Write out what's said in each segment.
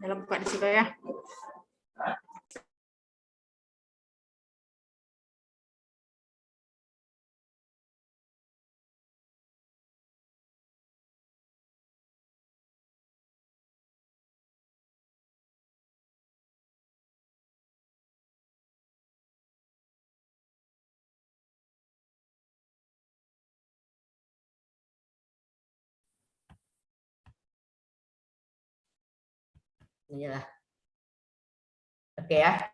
Dalam buka di situ ya. Iyalah. Oke ya.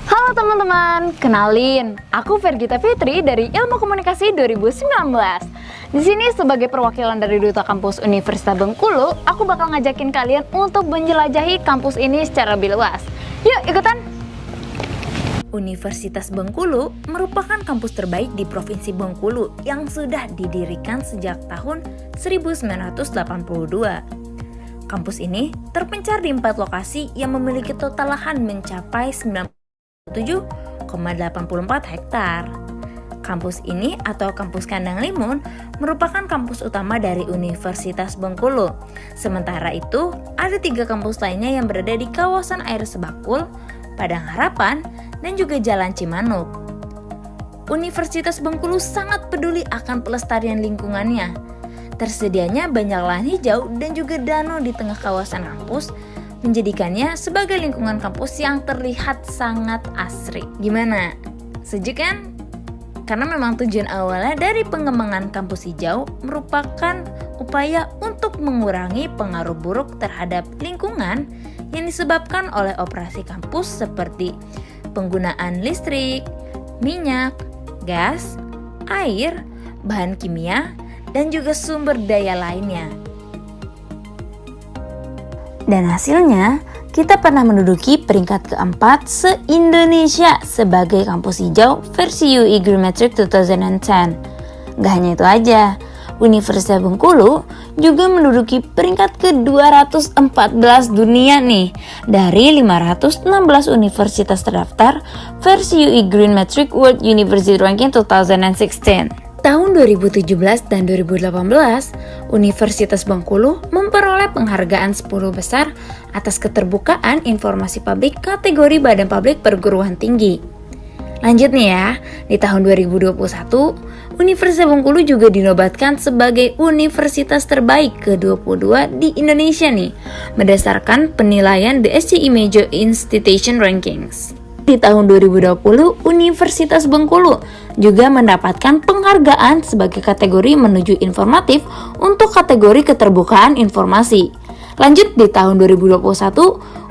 Halo teman-teman, kenalin, aku Vergita Fitri dari Ilmu Komunikasi 2019. Di sini sebagai perwakilan dari Duta Kampus Universitas Bengkulu, aku bakal ngajakin kalian untuk menjelajahi kampus ini secara lebih luas. Yuk ikutan! Universitas Bengkulu merupakan kampus terbaik di Provinsi Bengkulu yang sudah didirikan sejak tahun 1982. Kampus ini terpencar di 4 lokasi yang memiliki total lahan mencapai 7,84 hektar. Kampus ini atau Kampus Kandang Limun merupakan kampus utama dari Universitas Bengkulu. Sementara itu, ada 3 kampus lainnya yang berada di kawasan Air Sebakul, Padang Harapan, dan juga Jalan Cimanuk. Universitas Bengkulu sangat peduli akan pelestarian lingkungannya. Tersedianya banyak lahan hijau dan juga danau di tengah kawasan kampus, menjadikannya sebagai lingkungan kampus yang terlihat sangat asri. Gimana? Sejuk kan? Karena memang tujuan awalnya dari pengembangan kampus hijau merupakan upaya untuk mengurangi pengaruh buruk terhadap lingkungan yang disebabkan oleh operasi kampus seperti penggunaan listrik, minyak, gas, air, bahan kimia, dan juga sumber daya lainnya. Dan hasilnya, kita pernah menduduki peringkat keempat se-Indonesia sebagai kampus hijau versi UI Green Metric 2010. Gak hanya itu aja, Universitas Bengkulu juga menduduki peringkat ke-214 dunia nih dari 516 universitas terdaftar versi UI Green Metric World University Ranking 2016. Tahun 2017 dan 2018, Universitas Bengkulu memperoleh penghargaan 10 besar atas keterbukaan informasi publik kategori Badan Publik Perguruan Tinggi. Lanjut nih ya, di tahun 2021, Universitas Bengkulu juga dinobatkan sebagai universitas terbaik ke-22 di Indonesia nih, berdasarkan penilaian DSCI Major Institution Rankings. Di tahun 2020, Universitas Bengkulu juga mendapatkan penghargaan sebagai kategori menuju informatif untuk kategori keterbukaan informasi. Lanjut di tahun 2021,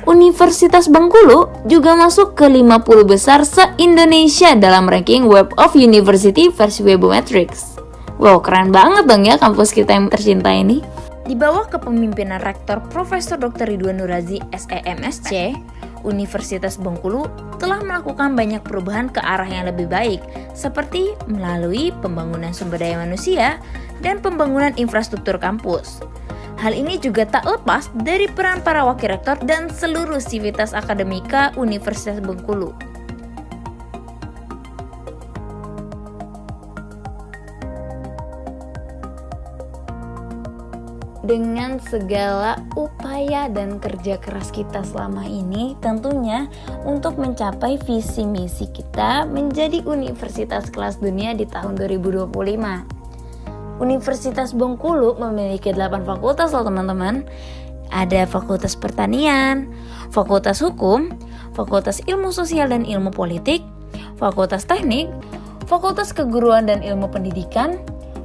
Universitas Bengkulu juga masuk ke 50 besar se-Indonesia dalam ranking Web of University versi Webometrics. Wow, keren banget dong ya kampus kita yang tercinta ini. Di bawah kepemimpinan Rektor Profesor Dr. Ridwan Nurazi SEMSC, Universitas Bengkulu telah melakukan banyak perubahan ke arah yang lebih baik, seperti melalui pembangunan sumber daya manusia dan pembangunan infrastruktur kampus. Hal ini juga tak lepas dari peran para wakil rektor dan seluruh sivitas akademika Universitas Bengkulu. Dengan segala upaya dan kerja keras kita selama ini, tentunya untuk mencapai visi misi kita menjadi universitas kelas dunia di tahun 2025. Universitas Bengkulu memiliki 8 fakultas loh teman-teman. Ada Fakultas Pertanian, Fakultas Hukum, Fakultas Ilmu Sosial dan Ilmu Politik, Fakultas Teknik, Fakultas Keguruan dan Ilmu Pendidikan,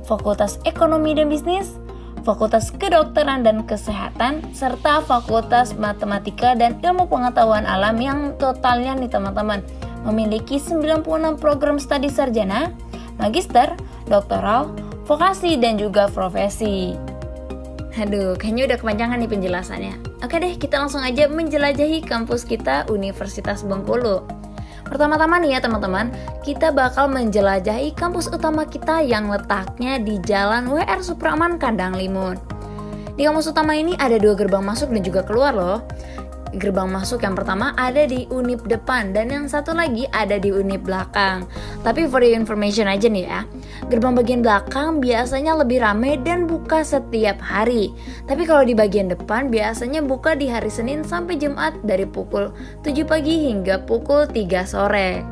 Fakultas Ekonomi dan Bisnis, Fakultas Kedokteran dan Kesehatan, serta Fakultas Matematika dan Ilmu Pengetahuan Alam yang totalnya nih teman-teman memiliki 96 program studi sarjana, magister, doktoral, vokasi dan juga profesi. Aduh, kayaknya udah kepanjangan nih penjelasannya. Oke deh, kita langsung aja menjelajahi kampus kita Universitas Bengkulu. Pertama-tama nih ya teman-teman, kita bakal menjelajahi kampus utama kita yang letaknya di Jalan WR Supraman Kandang Limun. Di kampus utama ini ada 2 gerbang masuk dan juga keluar loh. Gerbang masuk yang pertama ada di unit depan dan yang satu lagi ada di unit belakang. Tapi for your information aja nih ya, gerbang bagian belakang biasanya lebih ramai dan buka setiap hari. Tapi kalau di bagian depan biasanya buka di hari Senin sampai Jumat dari pukul 7 pagi hingga pukul 3 sore.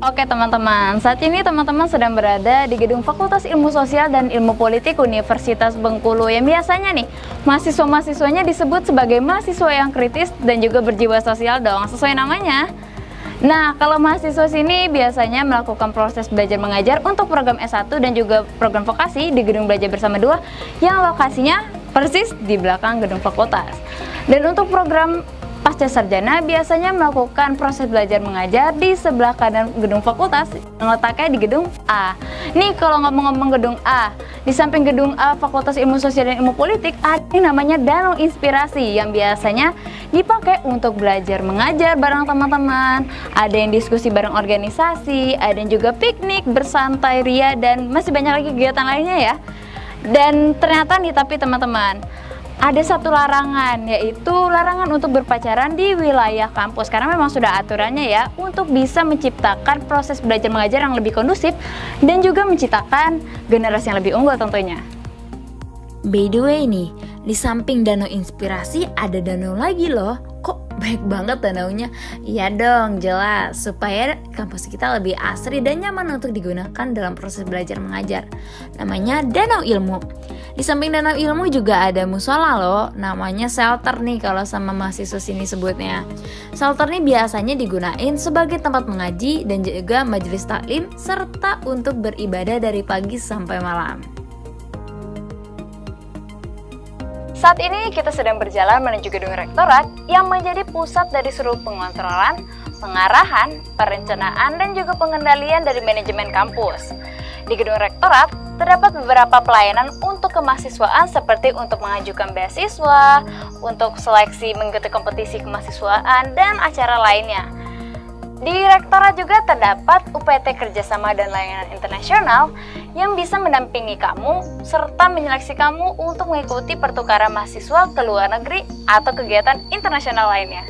Oke teman-teman, saat ini teman-teman sedang berada di gedung Fakultas Ilmu Sosial dan Ilmu Politik Universitas Bengkulu yang biasanya nih mahasiswa-mahasiswanya disebut sebagai mahasiswa yang kritis dan juga berjiwa sosial dong, sesuai namanya. Nah, kalau mahasiswa sini biasanya melakukan proses belajar mengajar untuk program S1 dan juga program vokasi di gedung Belajar Bersama 2 yang lokasinya persis di belakang gedung fakultas. Dan untuk program pasca sarjana biasanya melakukan proses belajar mengajar di sebelah kanan gedung fakultas yang letaknya di gedung A. Nih kalau ngomong-ngomong gedung A, di samping gedung A Fakultas Ilmu Sosial dan Ilmu Politik ada yang namanya Danau Inspirasi yang biasanya dipakai untuk belajar mengajar bareng teman-teman. Ada yang diskusi bareng organisasi, ada yang juga piknik, bersantai ria dan masih banyak lagi kegiatan lainnya ya. Dan ternyata nih tapi teman-teman, ada satu larangan, yaitu larangan untuk berpacaran di wilayah kampus karena memang sudah aturannya ya untuk bisa menciptakan proses belajar mengajar yang lebih kondusif dan juga menciptakan generasi yang lebih unggul tentunya. By the way nih, di samping Danau Inspirasi ada danau lagi loh. Kok baik banget danaunya? Iya dong, jelas, supaya kampus kita lebih asri dan nyaman untuk digunakan dalam proses belajar mengajar. Namanya Danau Ilmu. Di samping Danau Ilmu juga ada musola loh, namanya shelter nih kalau sama mahasiswa sini sebutnya. Shelter nih biasanya digunain sebagai tempat mengaji dan juga majelis taklim serta untuk beribadah dari pagi sampai malam. Saat ini kita sedang berjalan menuju gedung rektorat yang menjadi pusat dari seluruh pengontrolan, pengarahan, perencanaan, dan juga pengendalian dari manajemen kampus. Di gedung rektorat terdapat beberapa pelayanan untuk kemahasiswaan seperti untuk mengajukan beasiswa, untuk seleksi mengikuti kompetisi kemahasiswaan, dan acara lainnya. Di Rektorat juga terdapat UPT Kerjasama dan Layanan Internasional yang bisa mendampingi kamu serta menyeleksi kamu untuk mengikuti pertukaran mahasiswa ke luar negeri atau kegiatan internasional lainnya.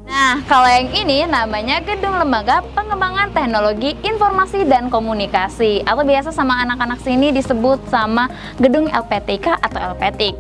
Nah, kalau yang ini namanya Gedung Lembaga Pengembangan Teknologi Informasi dan Komunikasi, atau biasa sama anak-anak sini disebut sama Gedung LPTK atau LPTIK.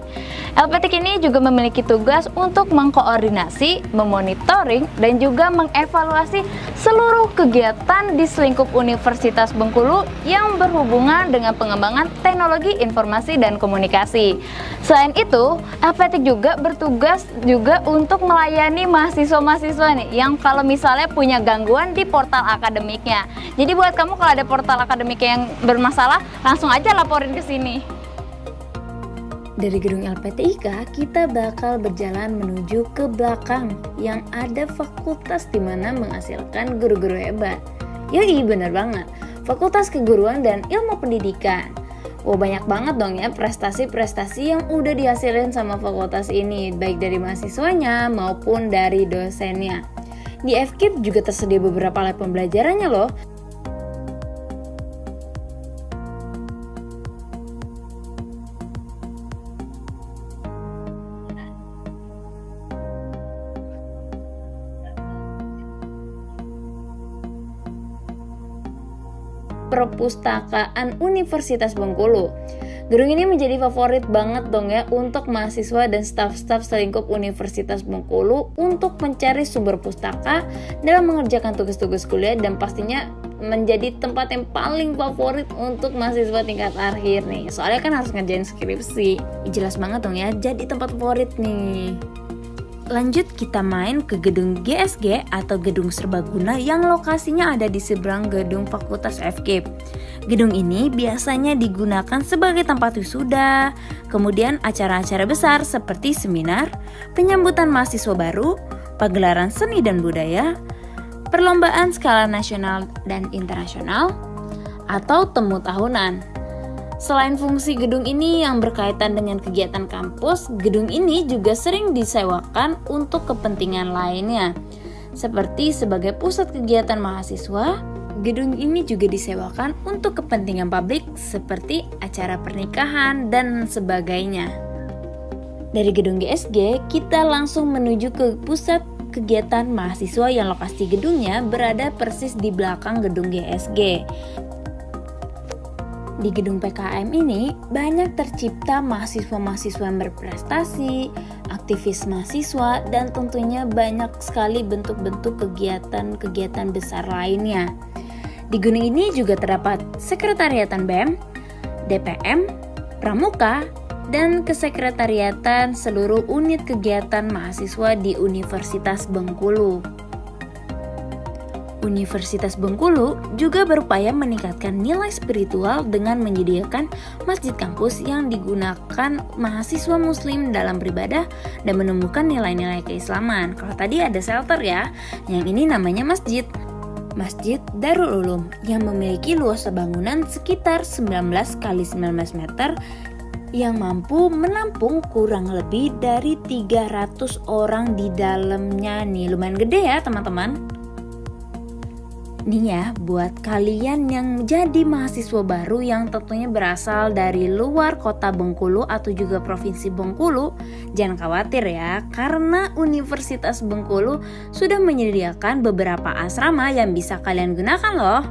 LPTIK ini juga memiliki tugas untuk mengkoordinasi, memonitoring, dan juga mengevaluasi seluruh kegiatan di selingkup Universitas Bengkulu yang berhubungan dengan pengembangan teknologi informasi dan komunikasi. Selain itu, LPTIK juga bertugas juga untuk melayani mahasiswa-mahasiswa nih yang kalau misalnya punya gangguan di portal akademiknya. Jadi buat kamu kalau ada portal akademiknya yang bermasalah, langsung aja laporin ke sini. Dari gedung LPTIK, kita bakal berjalan menuju ke belakang yang ada fakultas di mana menghasilkan guru-guru hebat. Yoi, bener banget. Fakultas Keguruan dan Ilmu Pendidikan. Wah, banyak banget dong ya prestasi-prestasi yang udah dihasilin sama fakultas ini, baik dari mahasiswanya maupun dari dosennya. Di FKIP juga tersedia beberapa lab pembelajarannya loh. Perpustakaan Universitas Bengkulu. Gedung ini menjadi favorit banget dong ya untuk mahasiswa dan staf-staf selingkup Universitas Bengkulu untuk mencari sumber pustaka dalam mengerjakan tugas-tugas kuliah, dan pastinya menjadi tempat yang paling favorit untuk mahasiswa tingkat akhir nih. Soalnya kan harus ngerjain skripsi. Jelas banget dong ya, jadi tempat favorit nih. Lanjut kita main ke gedung GSG atau gedung serbaguna yang lokasinya ada di seberang gedung Fakultas FKIP. Gedung ini biasanya digunakan sebagai tempat wisuda, kemudian acara-acara besar seperti seminar, penyambutan mahasiswa baru, pagelaran seni dan budaya, perlombaan skala nasional dan internasional, atau temu tahunan. Selain fungsi gedung ini yang berkaitan dengan kegiatan kampus, gedung ini juga sering disewakan untuk kepentingan lainnya. Seperti sebagai pusat kegiatan mahasiswa, gedung ini juga disewakan untuk kepentingan publik seperti acara pernikahan dan sebagainya. Dari gedung GSG, kita langsung menuju ke pusat kegiatan mahasiswa yang lokasi gedungnya berada persis di belakang gedung GSG. Di gedung PKM ini banyak tercipta mahasiswa-mahasiswa yang berprestasi, aktivis mahasiswa, dan tentunya banyak sekali bentuk-bentuk kegiatan-kegiatan besar lainnya. Di gedung ini juga terdapat sekretariatan BEM, DPM, Pramuka, dan kesekretariatan seluruh unit kegiatan mahasiswa di Universitas Bengkulu. Universitas Bengkulu juga berupaya meningkatkan nilai spiritual dengan menyediakan masjid kampus yang digunakan mahasiswa muslim dalam beribadah dan menumbuhkan nilai-nilai keislaman. Kalau tadi ada shelter ya, yang ini namanya masjid. Masjid Darul Ulum yang memiliki luas bangunan sekitar 19 x 19 meter yang mampu menampung kurang lebih dari 300 orang di dalamnya nih. Lumayan gede ya teman-teman. Nih ya, buat kalian yang jadi mahasiswa baru yang tentunya berasal dari luar kota Bengkulu atau juga provinsi Bengkulu, jangan khawatir ya, karena Universitas Bengkulu sudah menyediakan beberapa asrama yang bisa kalian gunakan loh.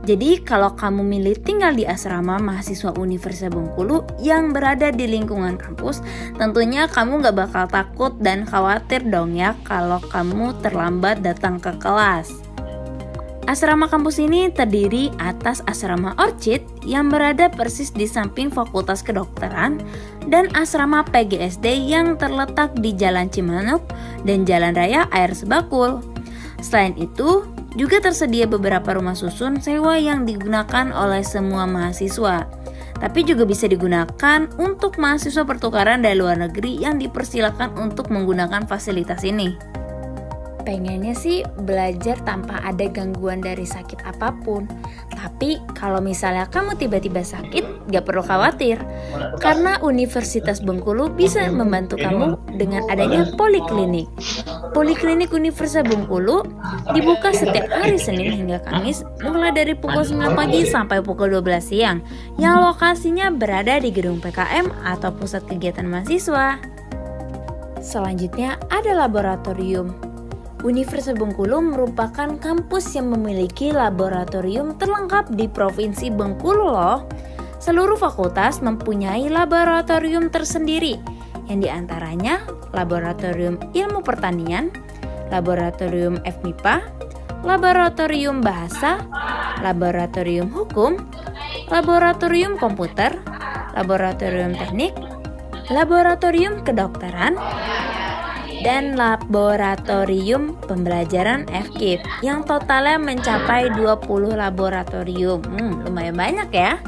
Jadi kalau kamu milih tinggal di asrama mahasiswa Universitas Bengkulu yang berada di lingkungan kampus, tentunya kamu gak bakal takut dan khawatir dong ya kalau kamu terlambat datang ke kelas. Asrama kampus ini terdiri atas asrama Orchid yang berada persis di samping Fakultas Kedokteran dan asrama PGSD yang terletak di Jalan Cimanuk dan Jalan Raya Air Sebakul. Selain itu, juga tersedia beberapa rumah susun sewa yang digunakan oleh semua mahasiswa. Tapi juga bisa digunakan untuk mahasiswa pertukaran dari luar negeri yang dipersilakan untuk menggunakan fasilitas ini. Pengennya sih belajar tanpa ada gangguan dari sakit apapun. Tapi kalau misalnya kamu tiba-tiba sakit, gak perlu khawatir. Karena Universitas Bengkulu bisa membantu kamu dengan adanya poliklinik. Poliklinik Universitas Bengkulu dibuka setiap hari Senin hingga Kamis mulai dari pukul 9 pagi sampai pukul 12 siang yang lokasinya berada di gedung PKM atau pusat kegiatan mahasiswa. Selanjutnya ada laboratorium. Universitas Bengkulu merupakan kampus yang memiliki laboratorium terlengkap di Provinsi Bengkulu loh. Seluruh fakultas mempunyai laboratorium tersendiri yang diantaranya Laboratorium Ilmu Pertanian, Laboratorium FMIPA, Laboratorium Bahasa, Laboratorium Hukum, Laboratorium Komputer, Laboratorium Teknik, Laboratorium Kedokteran, dan Laboratorium Pembelajaran FKIP yang totalnya mencapai 20 laboratorium. Lumayan banyak ya.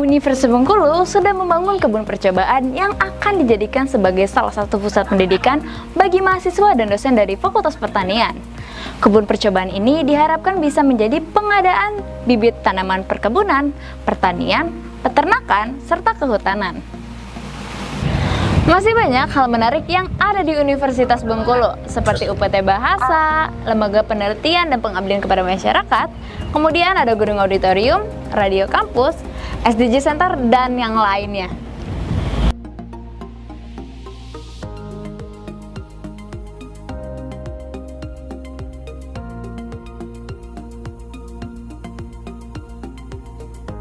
Universitas Bengkulu sudah membangun kebun percobaan yang akan dijadikan sebagai salah satu pusat pendidikan bagi mahasiswa dan dosen dari Fakultas Pertanian. Kebun percobaan ini diharapkan bisa menjadi pengadaan bibit tanaman perkebunan, pertanian, peternakan, serta kehutanan. Masih banyak hal menarik yang ada di Universitas Bengkulu, seperti UPT Bahasa, Lembaga Penelitian dan Pengabdian kepada Masyarakat, kemudian ada gedung auditorium, radio kampus, SDG Center, dan yang lainnya.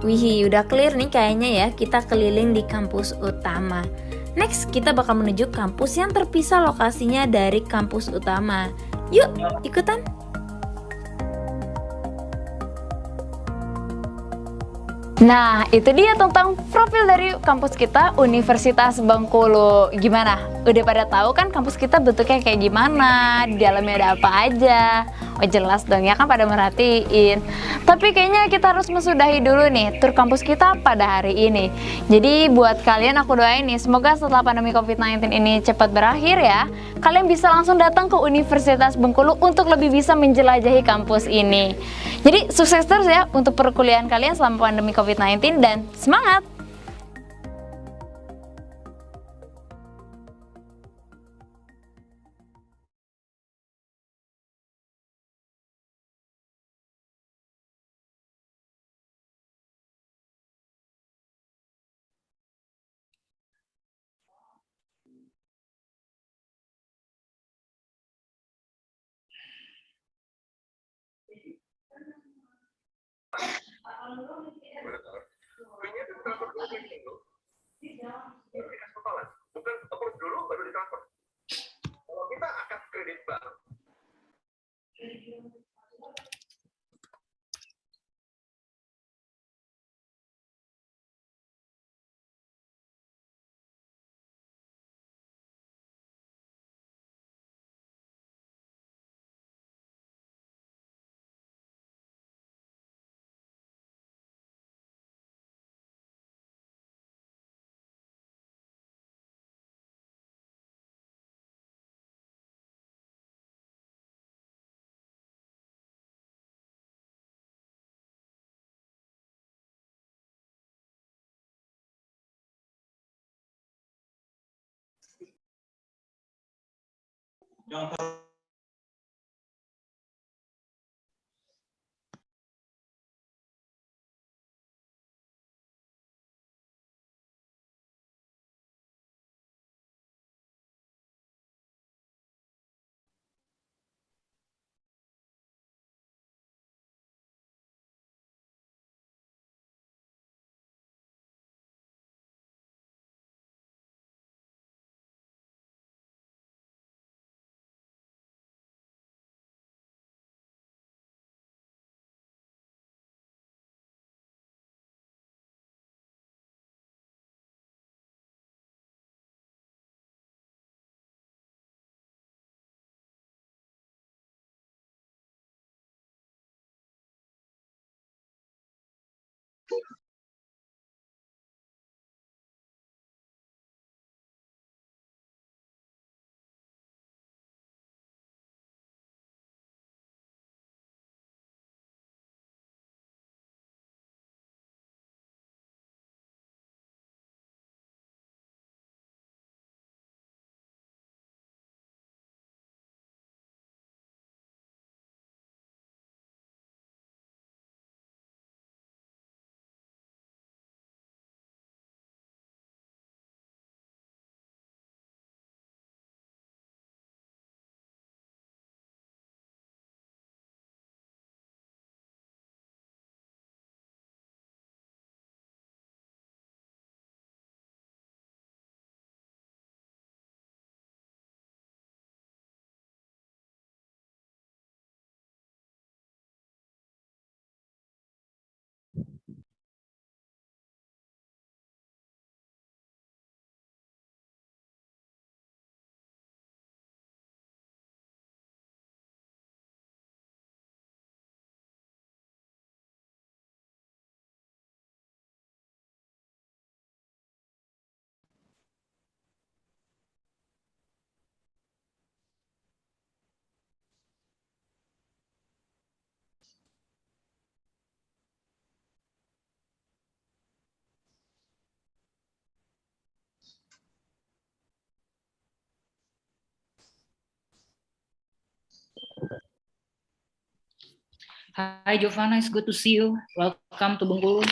Wih, udah clear nih kayaknya ya, kita keliling di kampus utama. Next, kita bakal menuju kampus yang terpisah lokasinya dari kampus utama. Yuk, ikutan! Nah, itu dia tentang profil dari kampus kita, Universitas Bengkulu. Gimana? Udah pada tahu kan kampus kita bentuknya kayak gimana? Di dalamnya ada apa aja? Oh jelas dong ya kan pada merhatiin. Tapi kayaknya kita harus mensudahi dulu nih tur kampus kita pada hari ini. Jadi buat kalian aku doain nih, semoga setelah pandemi COVID-19 ini cepat berakhir ya, kalian bisa langsung datang ke Universitas Bengkulu untuk lebih bisa menjelajahi kampus ini. Jadi sukses terus ya untuk perkuliahan kalian selama pandemi COVID-19 dan semangat! Hi, Giovana. It's good to see you. Welcome to Bengkulu.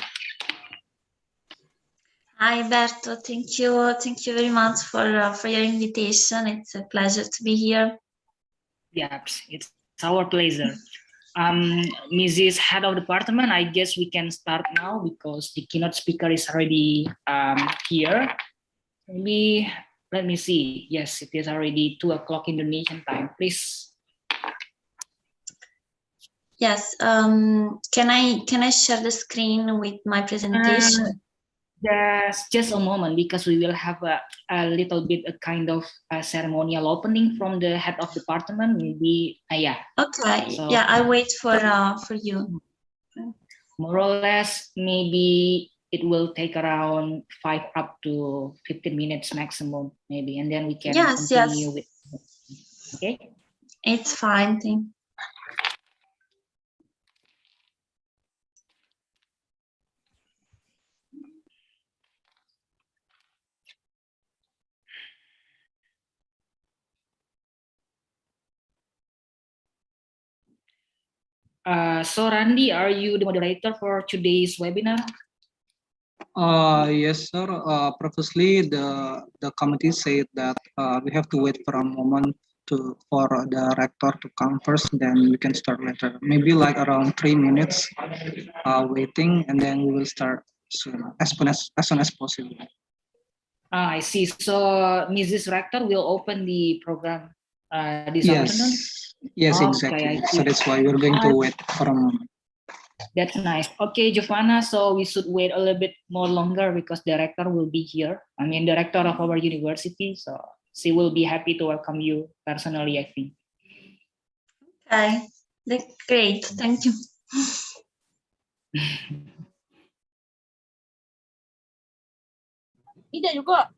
Hi, Berto. Thank you. Thank you very much for your invitation. It's a pleasure to be here. Yes, it's our pleasure. Mrs. Head of Department, I guess we can start now because the keynote speaker is already here. Maybe, let me see. Yes, it is already 2 o'clock Indonesian time. Please. Yes. Can I share the screen with my presentation? Just a moment because we will have a little bit a kind of a ceremonial opening from the head of department. Maybe, yeah. Okay. So, yeah, I'll wait for you. More or less, maybe it will take around 5 up to 15 minutes maximum, maybe, and then we can continue with. Okay. It's fine. Thank you. So Randy, are you the moderator for today's webinar? Yes, sir. Previously, the committee said that we have to wait for a moment for the rector to come first, then we can start later. Maybe like around 3 minutes waiting, and then we will start soon, as soon as possible. I see. So Mrs. Rector will open the program this afternoon? Yes, Okay, exactly. So that's why we're going to wait for a moment. That's nice. Okay, Giovana, so we should wait a little bit more longer because the rector will be here. I mean, the rector of our university. So she will be happy to welcome you personally, I think. Okay. Great. Thank you. Tidak juga.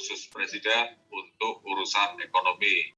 Khusus Presiden untuk urusan ekonomi.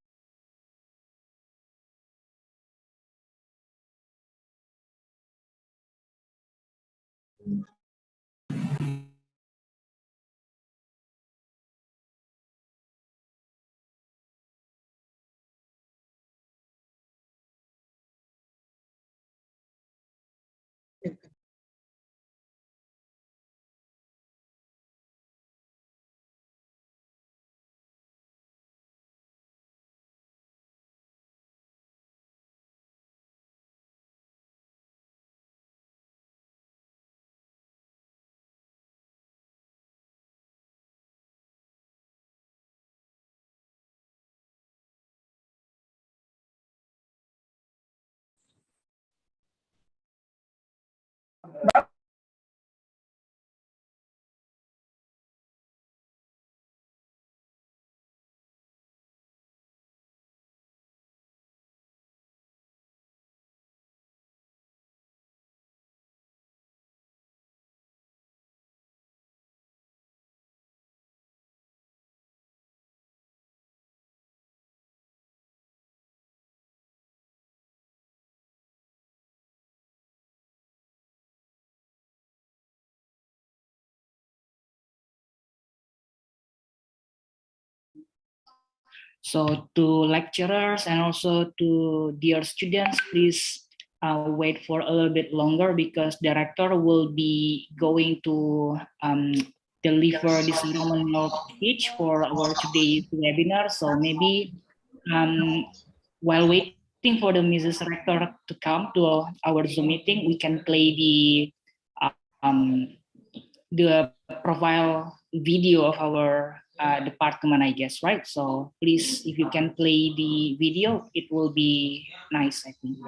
So to lecturers and also to dear students, please wait for a little bit longer because director will be going to deliver this ceremonial speech for our today's webinar. So maybe while waiting for the Mrs. Rector to come to our Zoom meeting, we can play um, the profile video of our department, I guess, right? So please, if you can play the video, it will be nice, I think.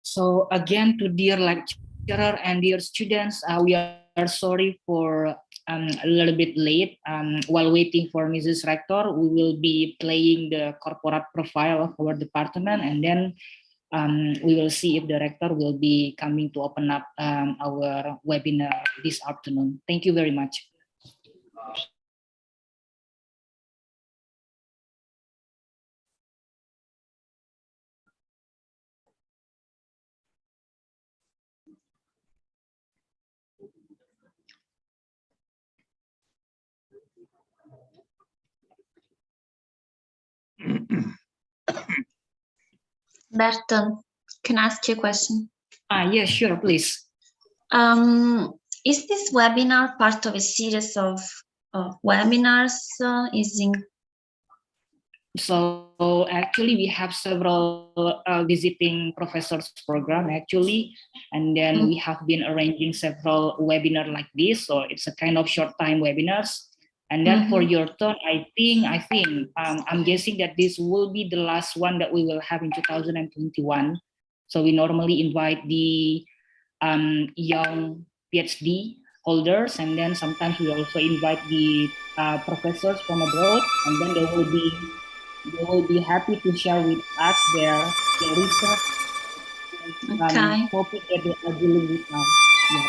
So again, to dear lecturer and dear students, we are sorry for a little bit late. While waiting for Mrs. Rector, we will be playing the corporate profile of our department, and then we will see if the rector will be coming to open up our webinar this afternoon. Thank you very much. Berton, can I ask you a question? Yes, sure, please. Is this webinar part of a series of webinars? So actually, we have several visiting professors program actually, and then we have been arranging several webinar like this. So it's a kind of short time webinars. And then for your turn, I think I'm guessing that this will be the last one that we will have in 2021. So we normally invite the young PhD holders, and then sometimes we also invite the professors from abroad, and then they will be happy to share with us their research and topic that they are dealing with now. Yeah.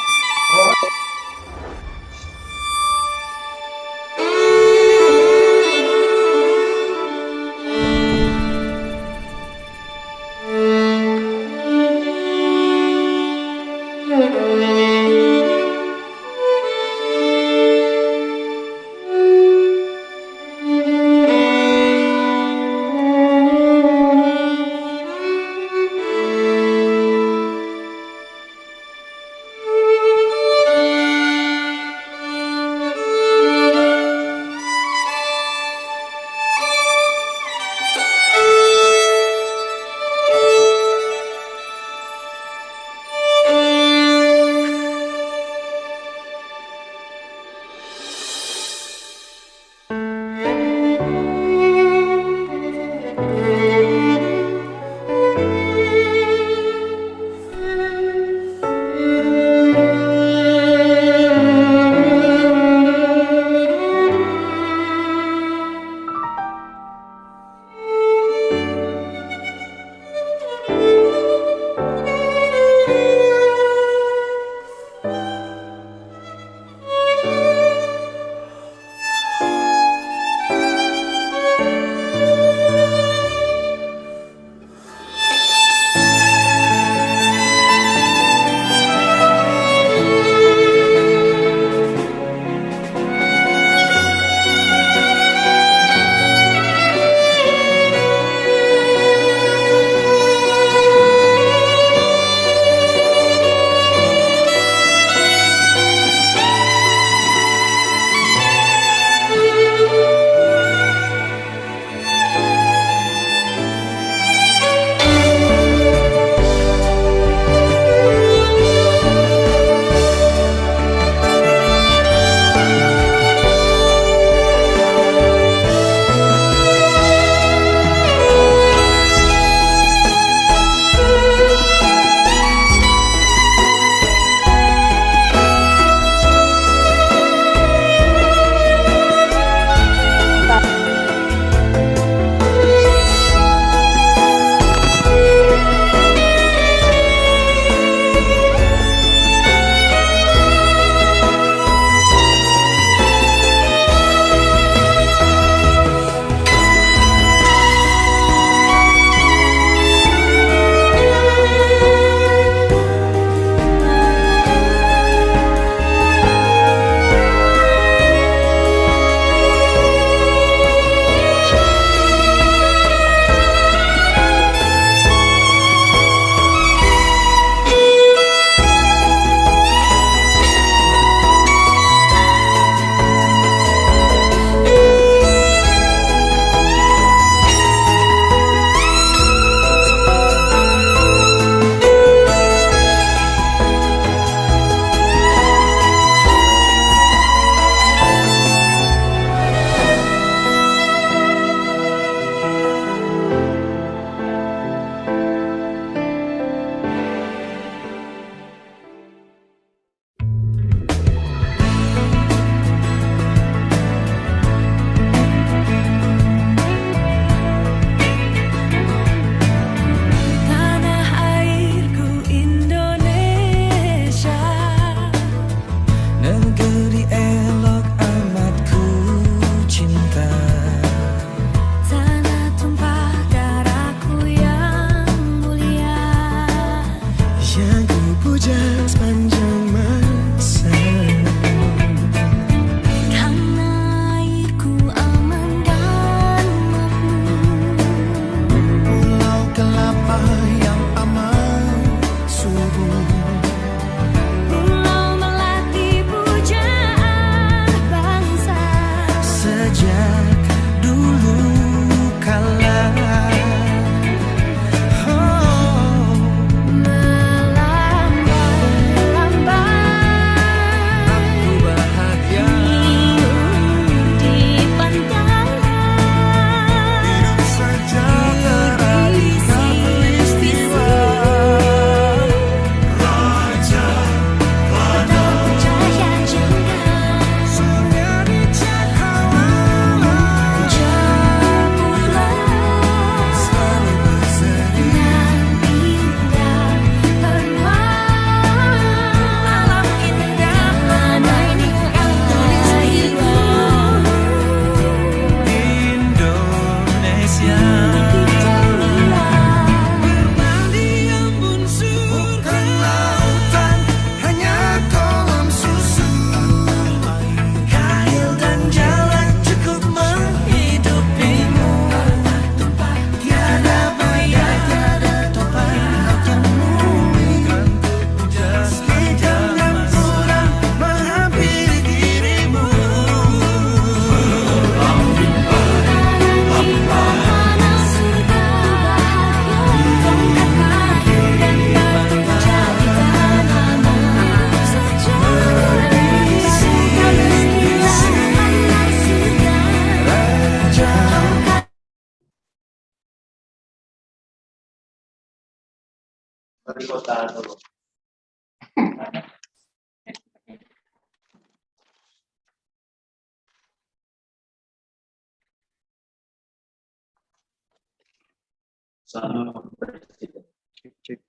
Cek, cek.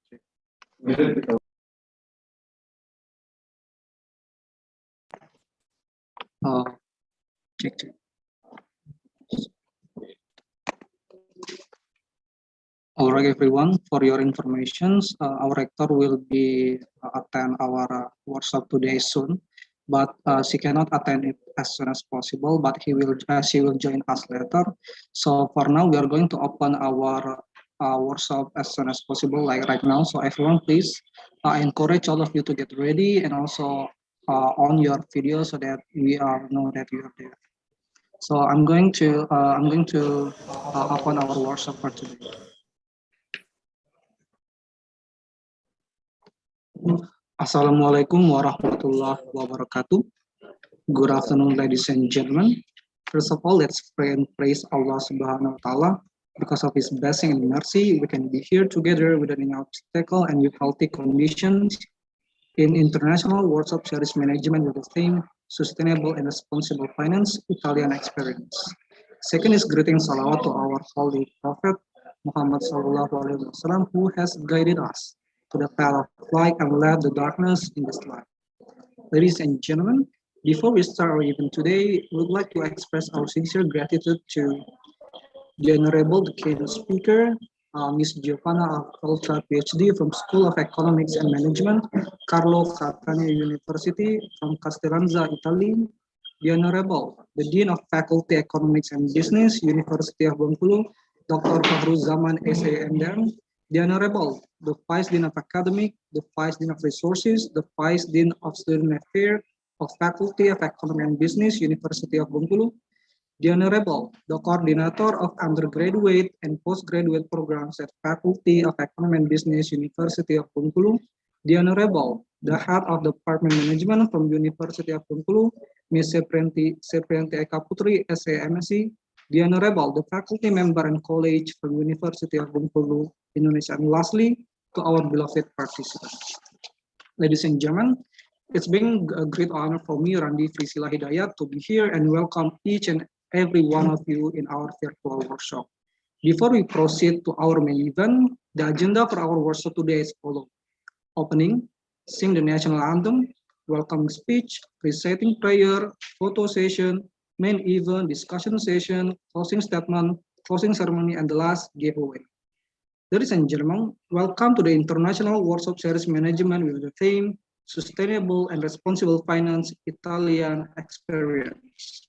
Oh, cek, cek. All right, everyone. For your information, our rector will be attend our workshop today soon, but she cannot attend it as soon as possible. But she will join us later. So for now, we are going to open our workshop as soon as possible, like right now. So everyone, please encourage all of you to get ready and also on your video so that we know that you are there. So I'm going to open our workshop for today. Assalamualaikum warahmatullahi wabarakatuh. Good afternoon, ladies and gentlemen. First of all, let's pray and praise Allah Subhanahu wa Ta'ala. Because of His blessing and mercy, we can be here together without any obstacle and with healthy conditions in International Workshop Series Management with the theme Sustainable and Responsible Finance, Italian Experience. Second is greeting salawat to our Holy Prophet Muhammad Sallallahu Alaihi Wasallam, who has guided us to the path of light and left the darkness in this life. Ladies and gentlemen, before we start our event today, we would like to express our sincere gratitude to the Honorable keynote speaker, Ms. Giovana, Afetra, PhD from School of Economics and Management, Cattaneo University from Castellanza, Italy. The Honorable, the Dean of Faculty Economics and Business, University of Bengkulu, Dr. Zaman SAMDM. The Honorable, the Vice Dean of Academic, the Vice Dean of Resources, the Vice Dean of Student Affairs of Faculty of Economics and Business, University of Bengkulu. The Honorable, the Coordinator of Undergraduate and Postgraduate Programs at Faculty of Economics and Business, University of Bengkulu. The Honorable, the Head of Department Management from University of Bengkulu, Ms. Seprianti Eka Putri, SAMSC. The Honorable, the Faculty Member and College from University of Bengkulu, Indonesia. And lastly, to our beloved participants. Ladies and gentlemen, it's been a great honor for me, Randi Frisila Hidayat, to be here and welcome each and every one of you in our virtual workshop. Before we proceed to our main event, the agenda for our workshop today is follows. Opening, sing the national anthem, welcome speech, reciting prayer, photo session, main event, discussion session, closing statement, closing ceremony, and the last giveaway. Ladies and gentlemen, welcome to the International Workshop Series Management with the theme Sustainable and Responsible Finance, Italian Experience.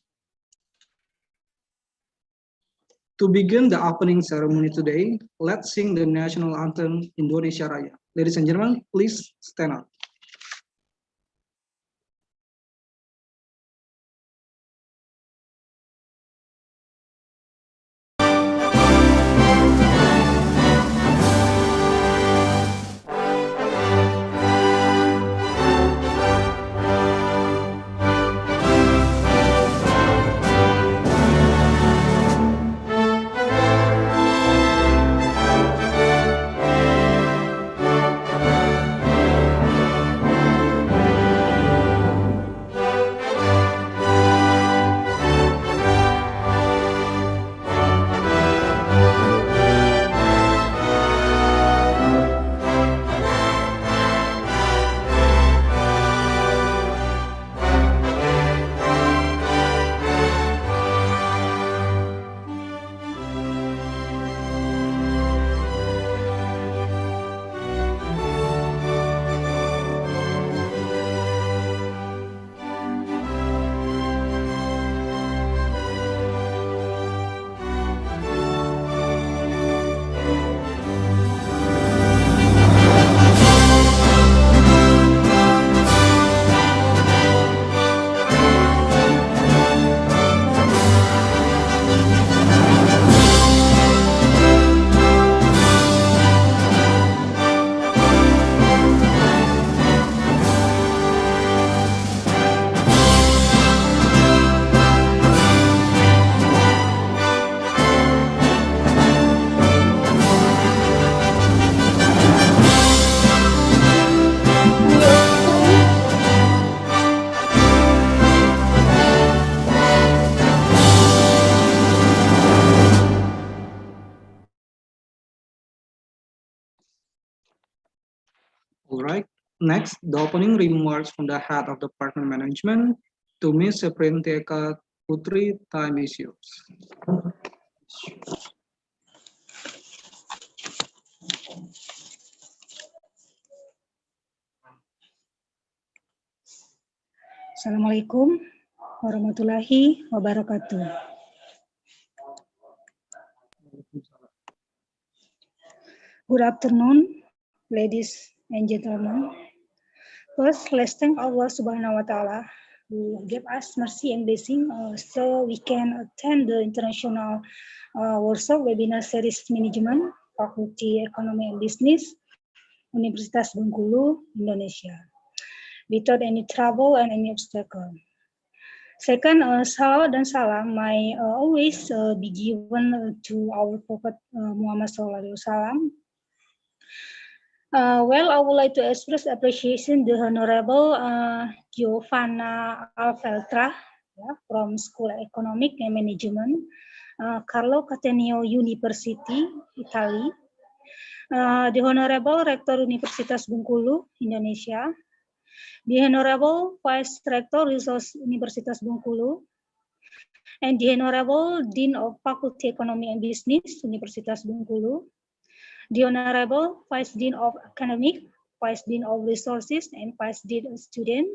To begin the opening ceremony today, let's sing the national anthem Indonesia Raya. Ladies and gentlemen, please stand up. All right. Next, the opening remarks from the head of department management to Ms. Seprintieka Putri. Time is yours. Assalamualaikum warahmatullahi wabarakatuh. Good afternoon, ladies and gentlemen. First, let's thank Allah Subhanahu wa Ta'ala who gave us mercy and blessing so we can attend the international workshop webinar series management, Fakulti Ekonomi and Business, Universitas Bengkulu, Indonesia, without any trouble and any obstacle. Second, salawat dan salam may always be given to our Prophet Muhammad SAW. Well, I would like to express appreciation to Honorable Giovana Afetra from School of Economic and Management, Cattaneo University, Italy. The Honorable Rector Universitas Bengkulu, Indonesia. The Honorable Vice Rector Resource Universitas Bengkulu. And the Honorable Dean of Faculty Economy and Business, Universitas Bengkulu. The Honorable Vice Dean of Academic, Vice Dean of Resources, and Vice Dean of Student,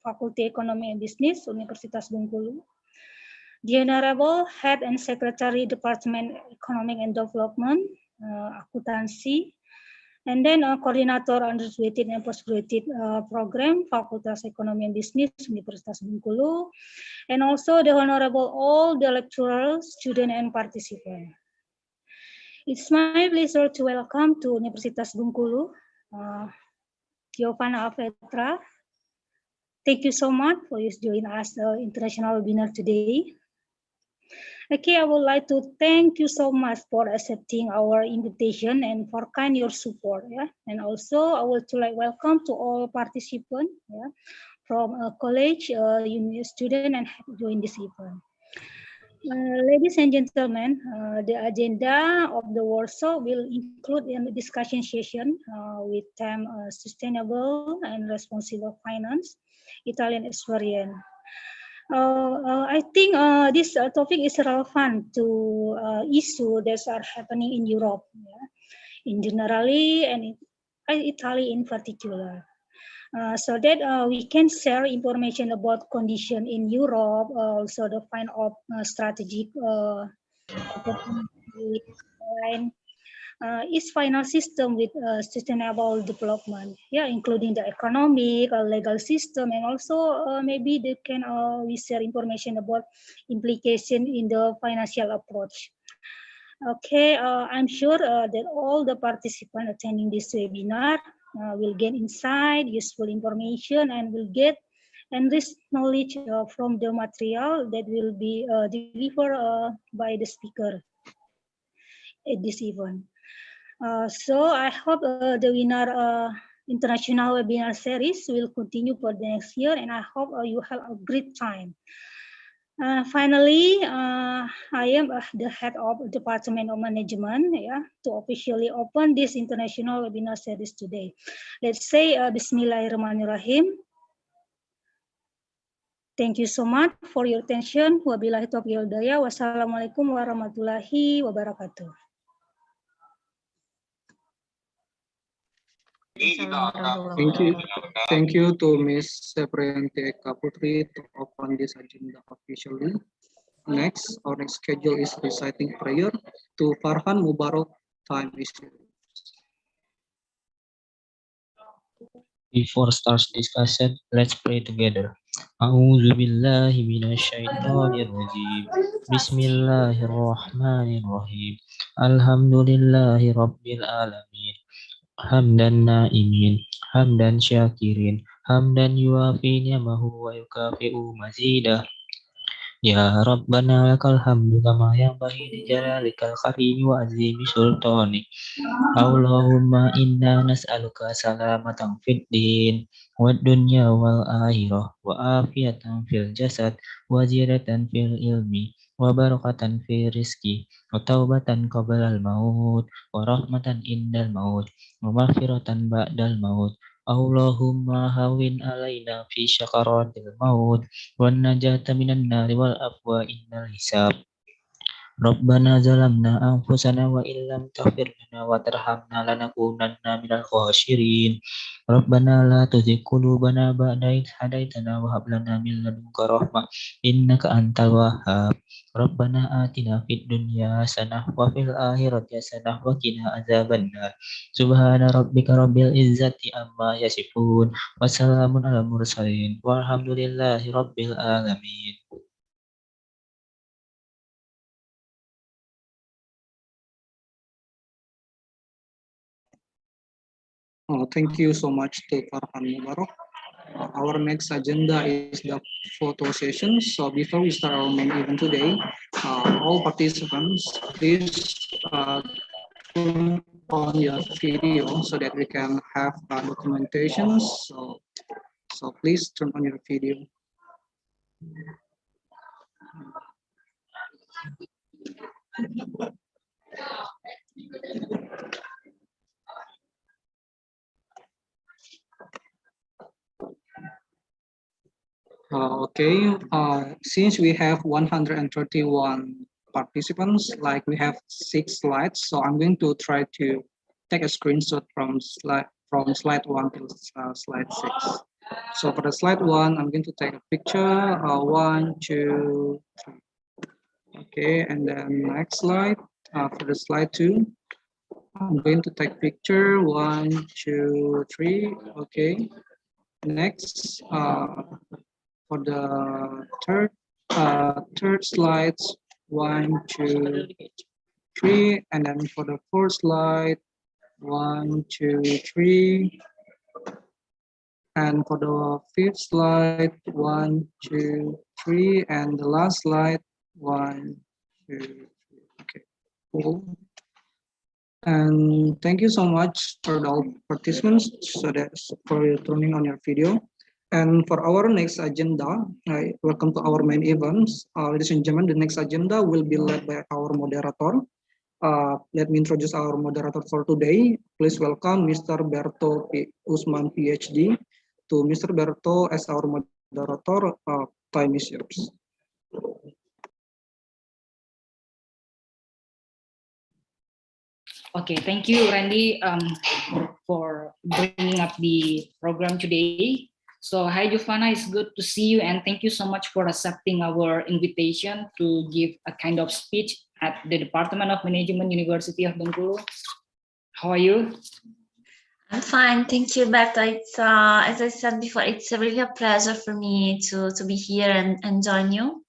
Faculty Economy and Business, Universitas Bengkulu. The Honorable Head and Secretary, Department Economic and Development, Akuntansi, and then Coordinator Undergraduate and Postgraduate Program, Fakultas Economy and Business, Universitas Bengkulu, and also the Honorable all the lecturers, students, and participants. It's my pleasure to welcome to Universitas Bengkulu, Giovana Afetra. Thank you so much for joining us international webinar today. Okay, I would like to thank you so much for accepting our invitation and for kind your support. Yeah, and also I would like welcome to all participants. Yeah, from college, university student, and join this event. Ladies and gentlemen, the agenda of the workshop will include a discussion session with theme Sustainable and Responsible Finance, Italian Experience. I think this topic is relevant to issues that are happening in Europe, in generally, and in Italy in particular. So that we can share information about condition in Europe, also the find of strategic and its final system with sustainable development, including the economic, legal system, and also maybe they can we share information about implication in the financial approach. Okay, I'm sure that all the participants attending this webinar will get insight, useful information, and will get enriched knowledge from the material that will be delivered by the speaker at this event. So I hope the winner international webinar series will continue for the next year, and I hope you have a great time. Finally, I am the head of Department of Management, to officially open this international webinar series today. Let's say Bismillahirrahmanirrahim. Thank you so much for your attention. Wabillahi taufiq wal hidayah. Wassalamualaikum warahmatullahi wabarakatuh. Thank you to Ms. Seprintieka Putri to open this agenda officially. Next, our next schedule is reciting prayer to Farhan Mubarak. Time is yours. Before starts discussion, let's pray together. A'udzu billahi minasyaitonir rajim. Bismillahirrahmanirrahim. Alhamdulillahi rabbil alamin. Hamdan na'imin, hamdan syakirin, hamdan yuafi ni'amahu wa yukafi'u mazidah. Ya Rabbana lakal hamdu kama yanbaghi li jalalika al-karimi wa azimi sultanik. Allahumma inna nas'aluka salamatan fid din wa dunya wal akhirah wa afiyatan fil jasad wa ziyadatan fil ilmi wa barakatan fil rizki wa taubatan qabla al maut wa rahmatan indal maut wa maghfiratan ba'dal maut. Allahumma hawin alaina fi syakaratil maut wan najata minan nari wal afwa innal hisab. Rabbana zalamna anfusana wa illam taghfir lana wa tarhamna lanakunanna minal khasirin. Rabbana la tuzigh qulubana ba'da idh hadaitana wa hab lana min ladunka rahmah innaka antal wahhab. Rabbana atina fid dunya hasanah wa fil akhirati hasanah wa qina adzabannar. Subhana rabbika rabbil izzati amma yasifun wa salamun alal mursalin walhamdulillahi rabbil alamin. Thank you so much to Farhan Mubarak. Our next agenda is the photo session. So before we start our main event today, all participants, please turn on your video so that we can have documentation. So please turn on your video. Okay, since we have 131 participants, like we have 6 slides, so I'm going to try to take a screenshot from slide 1 to slide 6. So for the slide 1, I'm going to take a picture, 1, 2, 3. Okay, and then next slide, for the slide 2, I'm going to take picture, 1, 2, 3. Okay, next, for the third slides, 1, 2, 3, and then for the fourth slide, 1, 2, 3, and for the fifth slide, 1, 2, 3, and the last slide, 1, 2, 3. Okay, cool. And thank you so much for all participants for turning on your video. And for our next agenda, welcome to our main events. Ladies and gentlemen, the next agenda will be led by our moderator. Let me introduce our moderator for today. Please welcome Mr. Berto Usman, PhD. To Mr. Berto as our moderator, time is yours. Okay, thank you, Randy, for bringing up the program today. So, hi, Giovana, it's good to see you, and thank you so much for accepting our invitation to give a kind of speech at the Department of Management, University of Bengkulu. How are you? I'm fine, thank you, Berta. It's as I said before, it's really a pleasure for me to be here and join you.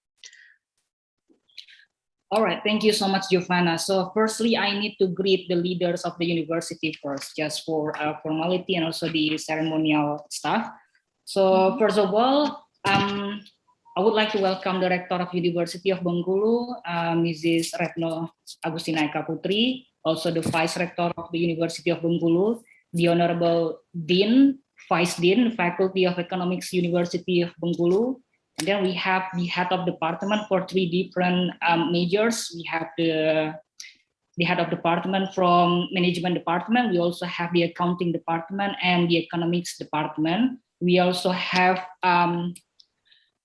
All right, thank you so much, Giovana. So firstly, I need to greet the leaders of the university first, just for formality and also the ceremonial stuff. So first of all, I would like to welcome the Rector of University of Bengkulu, Mrs. Retno Agustina Eka Putri, also the Vice Rector of the University of Bengkulu, the Honorable Dean, Vice Dean, Faculty of Economics, University of Bengkulu. And then we have the head of department for 3 different majors. We have the head of department from management department. We also have the accounting department and the economics department. We also have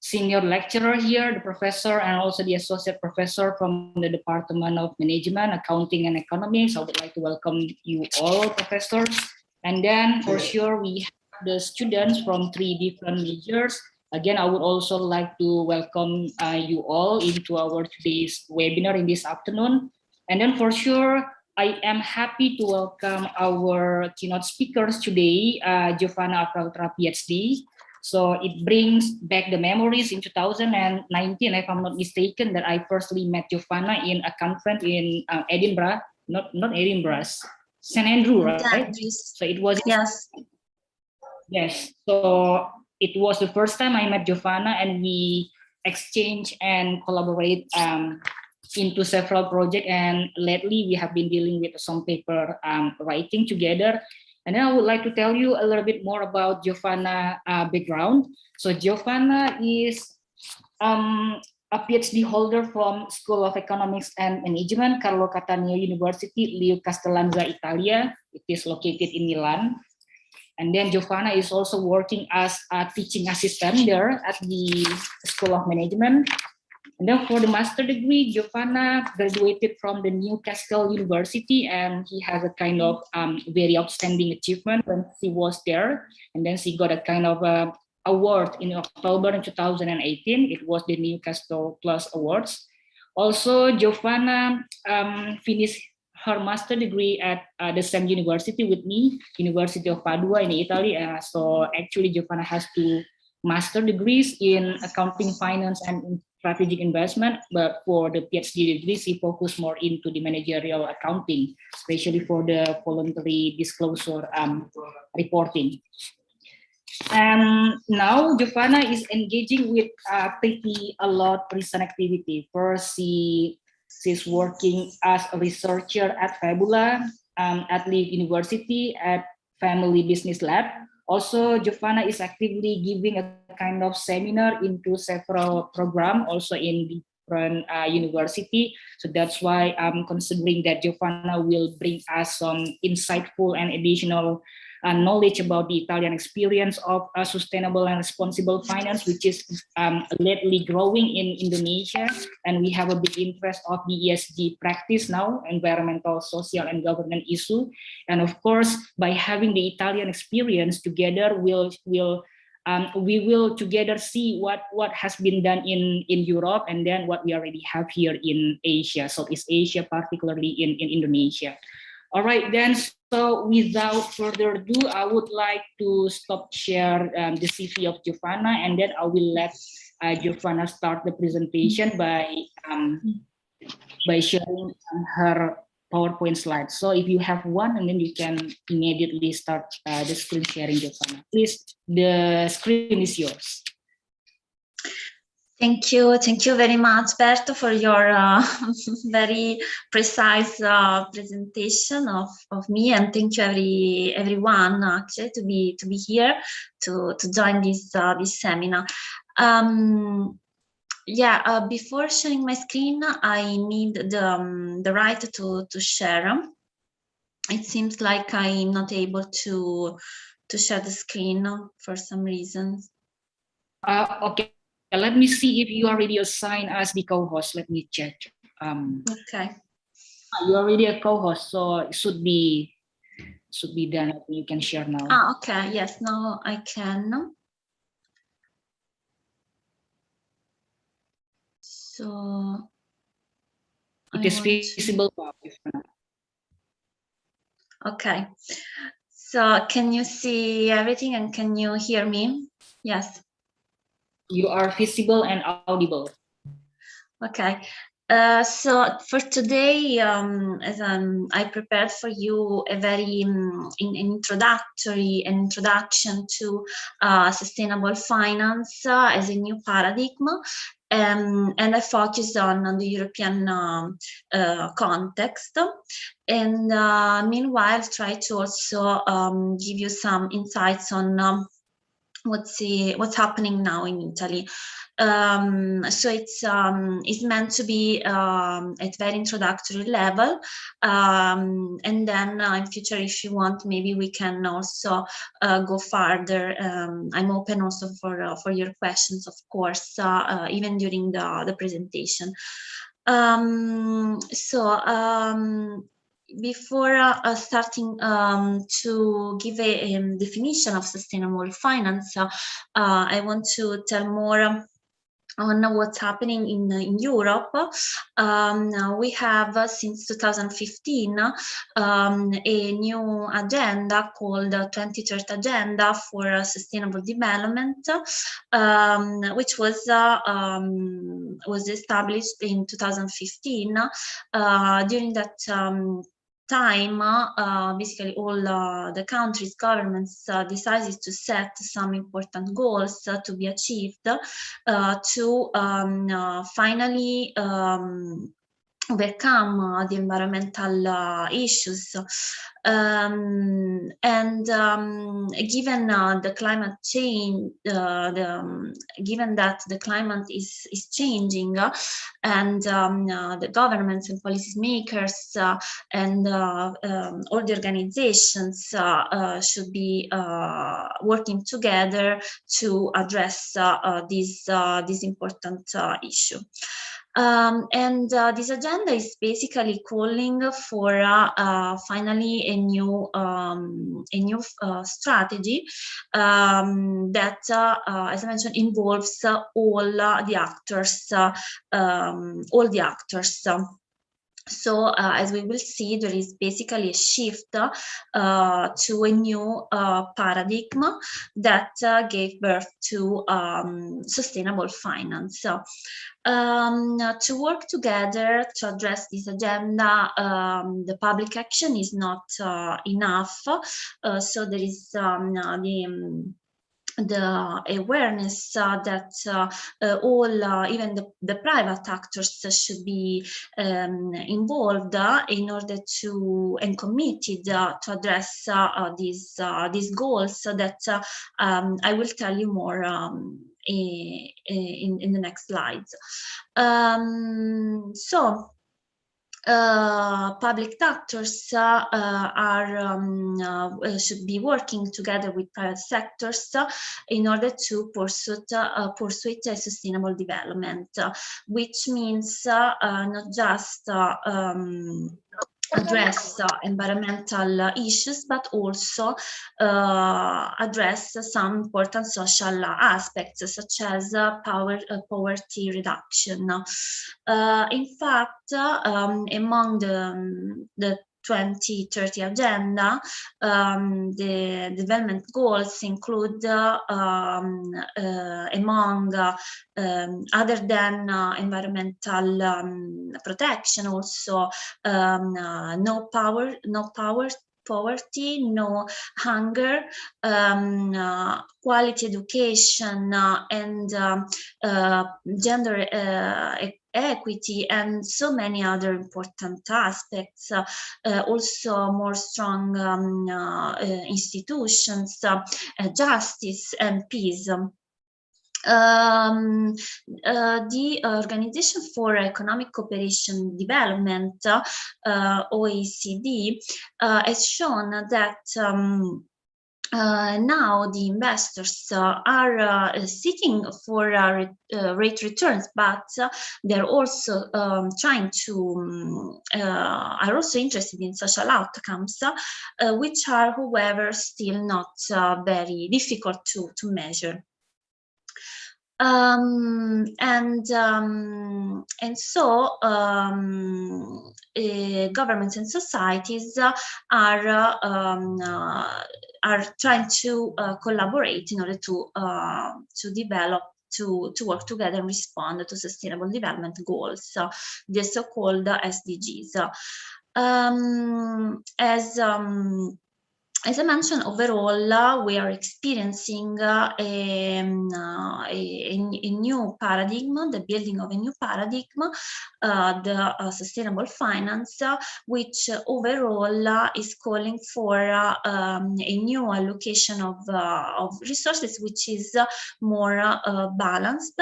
senior lecturer here, the professor, and also the associate professor from the Department of Management, Accounting and Economics. I would like to welcome you all, professors. And then for sure, we have the students from 3 different majors. Again, I would also like to welcome you all into our today's webinar in this afternoon. And then for sure, I am happy to welcome our keynote speakers today, Giovana Afetra, PhD. So it brings back the memories in 2019, if I'm not mistaken, that I firstly met Giovana in a conference in Edinburgh, not Edinburgh, St. Andrew, right? So it was, yes. So it was the first time I met Giovana, and we exchange and collaborate into several projects, and lately we have been dealing with some paper writing together. And then I would like to tell you a little bit more about Giovana background. So Giovana is a PhD holder from School of Economics and Management, Carlo Cattaneo University, Liu Castellanza, Italia. It is located in Milan. And then Giovana is also working as a teaching assistant there at the School of Management. And then for the master degree, Giovana graduated from the Newcastle University, and he has a kind of very outstanding achievement when she was there. And then she got a kind of award in October in 2018. It was the Newcastle Plus Awards. Also, Giovana finished her master degree at the same university with me, University of Padua in Italy. So actually, Giovana has 2 master degrees in accounting, finance, and strategic investment. But for the PhD degree, she focused more into the managerial accounting, especially for the voluntary disclosure reporting. And now Giovana is engaging with pretty a lot recent activity. First, she's working as a researcher at Fabula, at Leeds University, at Family Business Lab. Also, Giovana is actively giving a kind of seminar into several programs, also in different university. So that's why I'm considering that Giovana will bring us some insightful and additional knowledge about the Italian experience of sustainable and responsible finance, which is lately growing in Indonesia. And we have a big interest of the ESG practice now, environmental, social, and governance issue. And of course, by having the Italian experience together, we will together see what has been done in Europe, and then what we already have here in Asia, Southeast Asia, particularly in Indonesia. All right, then, so without further ado, I would like to stop share the CV of Giovana, and then I will let Giovana start the presentation by sharing her PowerPoint slides. So if you have one, and then you can immediately start the screen sharing, Giovana. Please, the screen is yours. Thank you very much, Berto, for your very precise presentation of me, and thank you everyone actually to be here to join this seminar. Before sharing my screen, I need the right to share. It seems like I'm not able to share the screen for some reasons. Okay. Let me see if you already assigned as the co-host. Let me check. Okay. You already a co-host, so it should be done. You can share now. Okay. Yes, now I can. So it is visible. Okay. So can you see everything, and can you hear me? Yes. You are visible and audible. Okay. So for today, as I prepared for you a very introduction to sustainable finance as a new paradigm, and I focus on the European context, and meanwhile try to also give you some insights on what's happening now in Italy. So it's meant to be at very introductory level, and then in future, if you want, maybe we can also go further. I'm open also for your questions, of course, even during the presentation. Before starting to give a definition of sustainable finance, I want to tell more on what's happening in Europe. We have since 2015 a new agenda called 2030 Agenda for Sustainable Development, which was established in 2015. During that time, basically all the countries' governments decided to set some important goals to be achieved to finally overcome the environmental issues. And given the climate change, given that the climate is changing, and the governments and policymakers and all the organizations should be working together to address this important issue. And this agenda is basically calling for finally a new strategy that, as I mentioned, involves all the actors. So as we will see, there is basically a shift to a new paradigm that gave birth to sustainable finance. To work together to address this agenda, the public action is not enough. So there is the awareness that all, even the private actors should be involved in order to, and committed to address these goals that I will tell you more in the next slides. Public actors should be working together with private sectors in order to pursue a sustainable development, which means not just address environmental issues, but also address some important social aspects, such as poverty reduction. In fact, among the 2030 agenda, the development goals include, among other than environmental protection, also no poverty, no hunger, quality education, and gender equity, and so many other important aspects. Also more strong institutions, justice and peace. The Organization for Economic Cooperation and Development, OECD, has shown that now the investors are seeking for rate returns, but they're also trying to are also interested in social outcomes, which are, however, still not very difficult to measure. And so governments and societies are trying to collaborate in order to develop, to work together and respond to sustainable development goals, the so-called SDGs. As I mentioned, overall, we are experiencing a new paradigm, the building of a new paradigm, the sustainable finance, which overall is calling for a new allocation of resources, which is more balanced,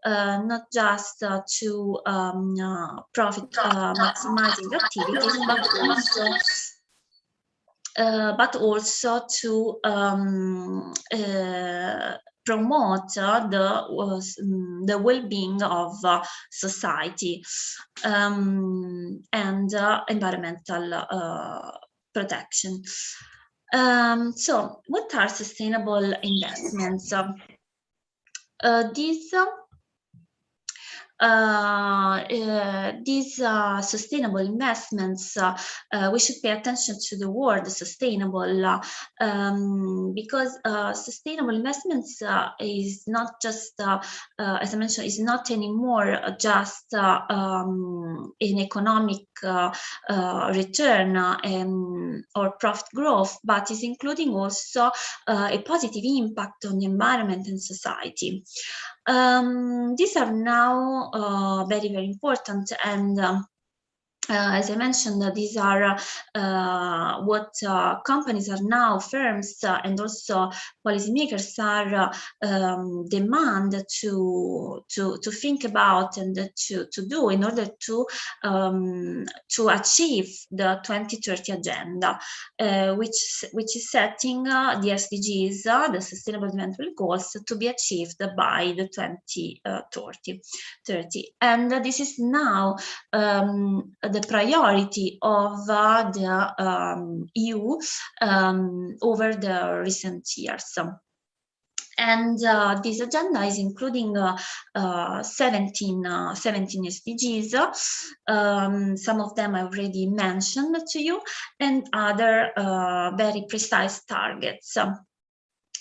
not just to profit maximizing activities, but also to promote the well-being of society and environmental protection. So, what are sustainable investments? These these sustainable investments, we should pay attention to the word sustainable, because sustainable investments is not just, as I mentioned, is not anymore just an economic return or profit growth, but is including also a positive impact on the environment and society. These are now very, very important, and as I mentioned, these are what companies are now, firms and also policymakers are demand to think about and to do in order to achieve the 2030 agenda, which is setting the SDGs, the Sustainable Development Goals, to be achieved by the 2030. And this is now the priority of the EU over the recent years. And this agenda is including 17 SDGs. Some of them I already mentioned to you, and other very precise targets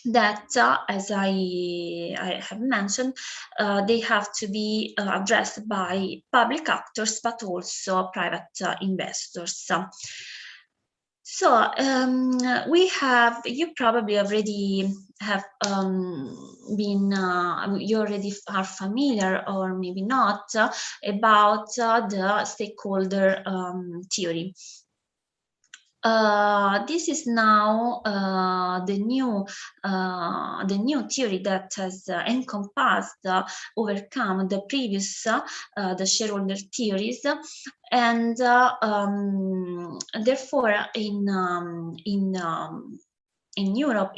that, as I have mentioned, they have to be addressed by public actors, but also private investors. So you probably already have you already are familiar, or maybe not, about the stakeholder theory. This is now the new theory that has encompassed, overcome the previous the shareholder theories, and therefore in Europe,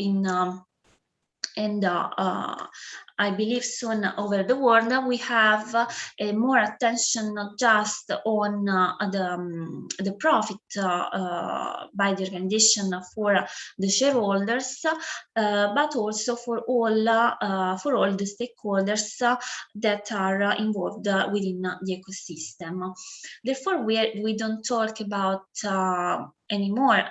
and I believe soon over the world, we have more attention not just on the profit by the organization for the shareholders, but also for all the stakeholders that are involved within the ecosystem. Therefore, we don't talk about anymore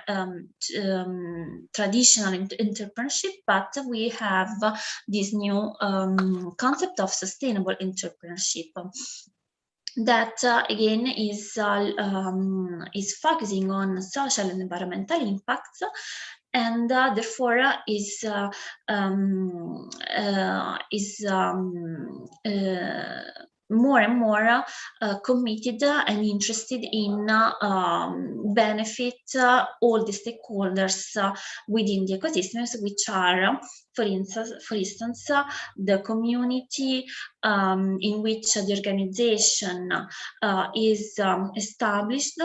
traditional entrepreneurship, but we have this new concept of sustainable entrepreneurship that again is focusing on social and environmental impacts, and therefore is more and more committed and interested in benefit all the stakeholders within the ecosystems, which are, for instance, the community in which the organization is established,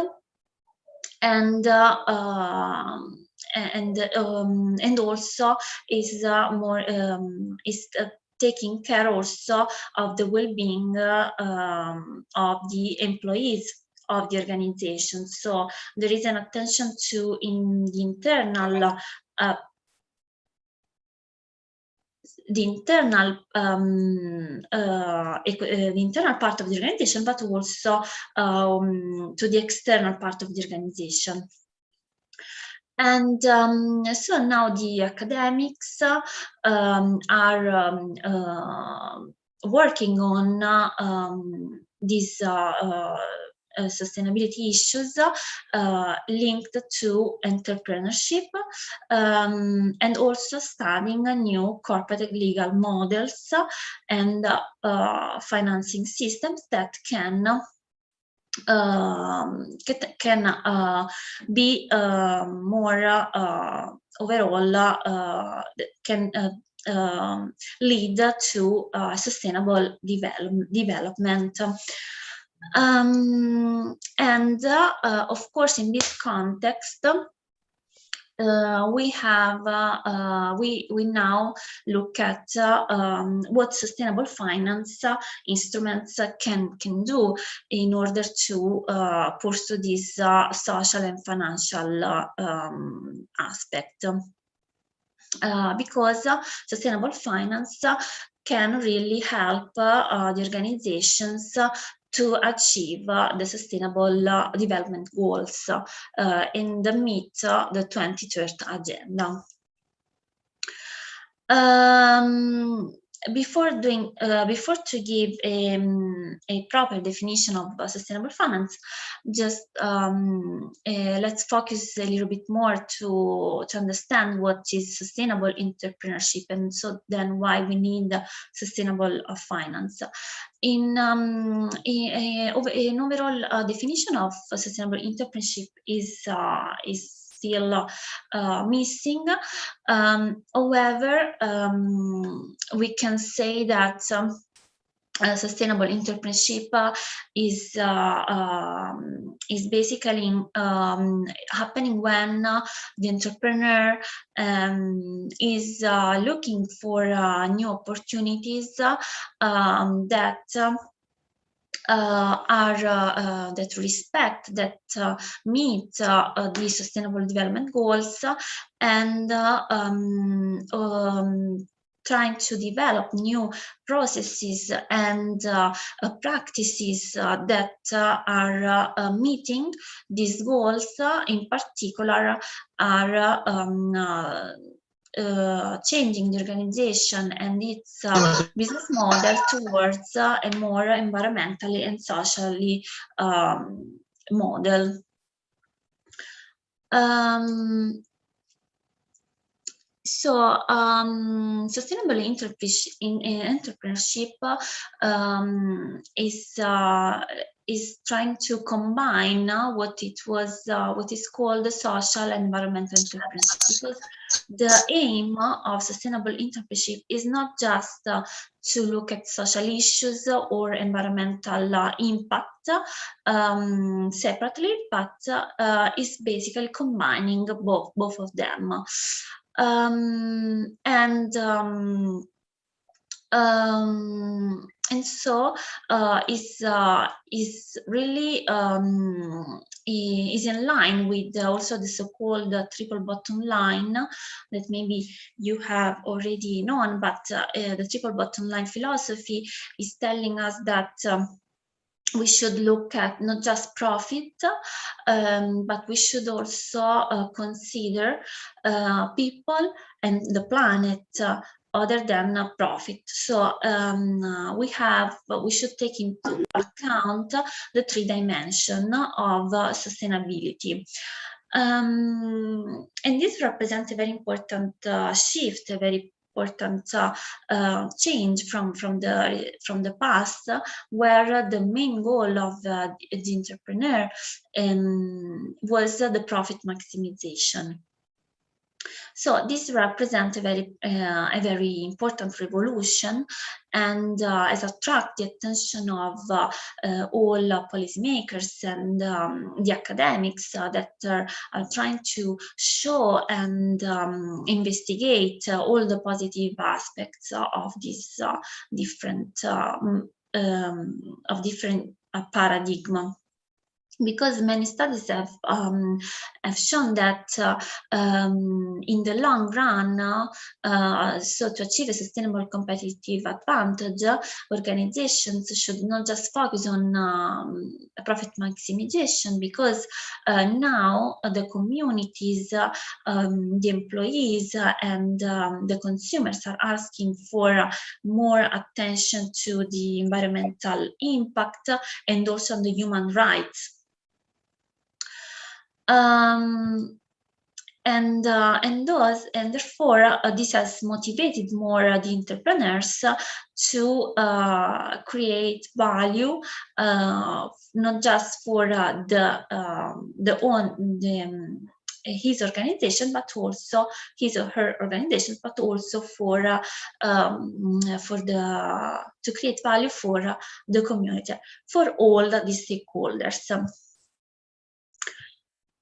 and also is taking care also of the well-being of the employees of the organization. So there is an attention to the internal part of the organization, but also to the external part of the organization. And so now the academics are working on these sustainability issues linked to entrepreneurship, and also studying new corporate legal models and financing systems that can be more overall, can lead to sustainable development. And of course, in this context, we now look at what sustainable finance instruments can do in order to pursue this social and financial aspect. Because sustainable finance can really help the organizations to achieve the sustainable development goals and meet the 2030 agenda. Before to give a proper definition of sustainable finance, just let's focus a little bit more to understand what is sustainable entrepreneurship, and so then why we need sustainable finance. In an overall definition of sustainable entrepreneurship is still missing. However, we can say that sustainable entrepreneurship is basically happening when the entrepreneur is looking for new opportunities that that respect, that meet the sustainable development goals, and trying to develop new processes and practices that are meeting these goals. In particular, are changing the organization and its business model towards a more environmentally and socially model. Sustainable entrepreneurship is trying to combine what is called the social and environmental entrepreneurship, because the aim of sustainable entrepreneurship is not just to look at social issues or environmental impact separately, but is basically combining both of them. And so is really is in line with also the so-called triple bottom line that maybe you have already known, but the triple bottom line philosophy is telling us that we should look at not just profit, but we should also consider people and the planet other than profit. So we should take into account the three dimensions of sustainability. And this represents a very important shift, a very important change from the past, where the main goal of the entrepreneur was the profit maximization. So this represents a very important revolution, and has attracted the attention of all policymakers and the academics that are trying to show and investigate all the positive aspects of this different paradigm. Because many studies have shown that in the long run, so to achieve a sustainable competitive advantage, organizations should not just focus on profit maximization, because now the communities, the employees, and the consumers are asking for more attention to the environmental impact and also on the human rights. And therefore this has motivated more the entrepreneurs to create value, not just for his organization, but also his or her organization, but also to create value for the community, for all the stakeholders.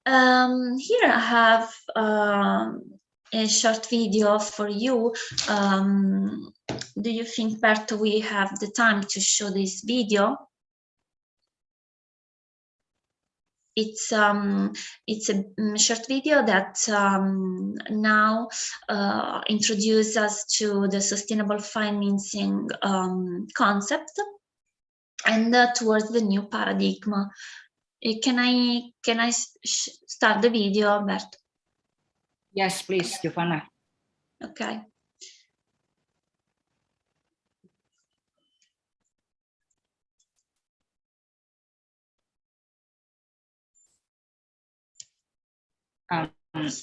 Here I have a short video for you. Do you think, Berto, we have the time to show this video? it's a short video that now introduces us to the sustainable financing concept and towards the new paradigm. Can I start the video, Alberto? Yes, please, Giovana. Okay.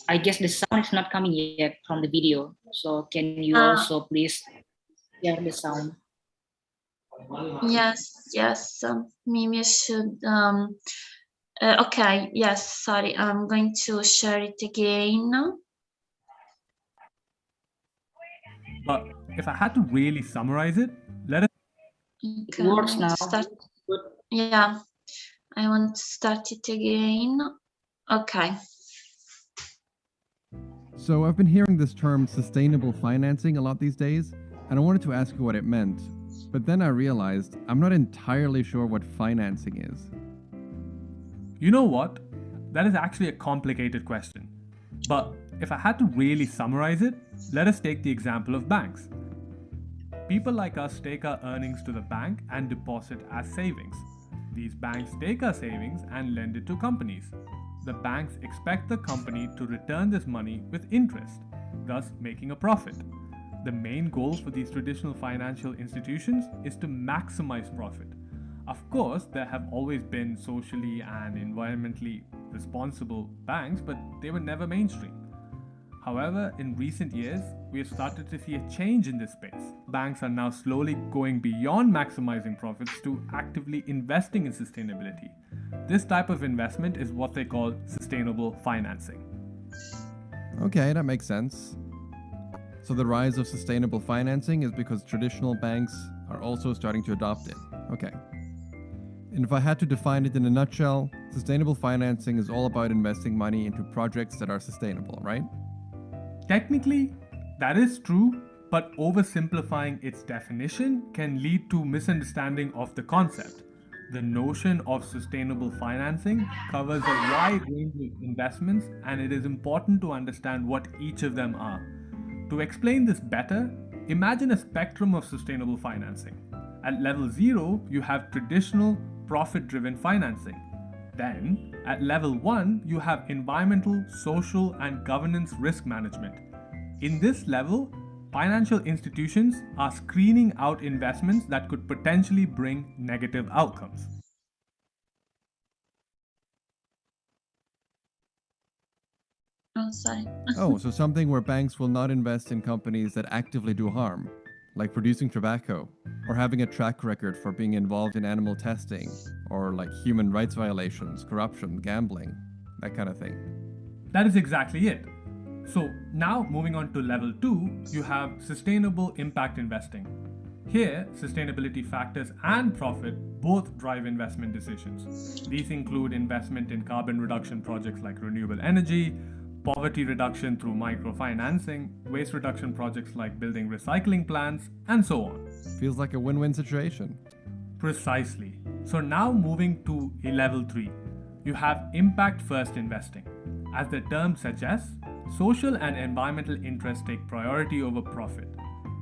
I guess the sound is not coming yet from the video. So can you also please share the sound? Yes. Maybe I should. Okay. Yes. Sorry. I'm going to share it again. But if I had to really summarize it, let us. Okay, It works now. Yeah. I want to start it again. Okay. So I've been hearing this term sustainable financing a lot these days, and I wanted to ask you what it meant. But then I realized I'm not entirely sure what financing is. You know what? That is actually a complicated question. But if I had to really summarize it, let us take the example of banks. People like us take our earnings to the bank and deposit as savings. These banks take our savings and lend it to companies. The banks expect the company to return this money with interest, thus making a profit. The main goal for these traditional financial institutions is to maximize profit. Of course, there have always been socially and environmentally responsible banks, but they were never mainstream. However, in recent years, we have started to see a change in this space. Banks are now slowly going beyond maximizing profits to actively investing in sustainability. This type of investment is what they call sustainable financing. Okay, that makes sense. So the rise of sustainable financing is because traditional banks are also starting to adopt it. Okay. And if I had to define it in a nutshell, sustainable financing is all about investing money into projects that are sustainable, right? Technically, that is true, but oversimplifying its definition can lead to misunderstanding of the concept. The notion of sustainable financing covers a wide range of investments, and it is important to understand what each of them are. To explain this better, imagine a spectrum of sustainable financing. At level 0, you have traditional profit-driven financing. Then, at level 1, you have environmental, social, and governance risk management. In this level, financial institutions are screening out investments that could potentially bring negative outcomes. Oh, sorry. So something where banks will not invest in companies that actively do harm, like producing tobacco, or having a track record for being involved in animal testing, or like human rights violations, corruption, gambling, that kind of thing. That is exactly it. So now moving on to level 2, you have sustainable impact investing. Here, sustainability factors and profit both drive investment decisions. These include investment in carbon reduction projects like renewable energy, poverty reduction through microfinancing, waste reduction projects like building recycling plants, and so on. Feels like a win-win situation. Precisely. So now moving to level 3, you have impact first investing. As the term suggests, social and environmental interests take priority over profit.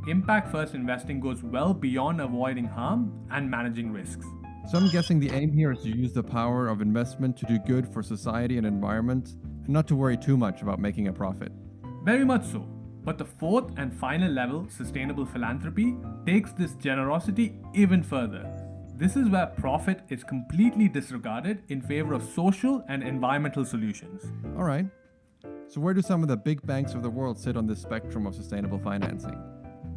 Impact first investing goes well beyond avoiding harm and managing risks. So I'm guessing the aim here is to use the power of investment to do good for society and environment, and not to worry too much about making a profit. Very much so. But the fourth and final level, sustainable philanthropy, takes this generosity even further. This is where profit is completely disregarded in favor of social and environmental solutions. All right. So where do some of the big banks of the world sit on this spectrum of sustainable financing?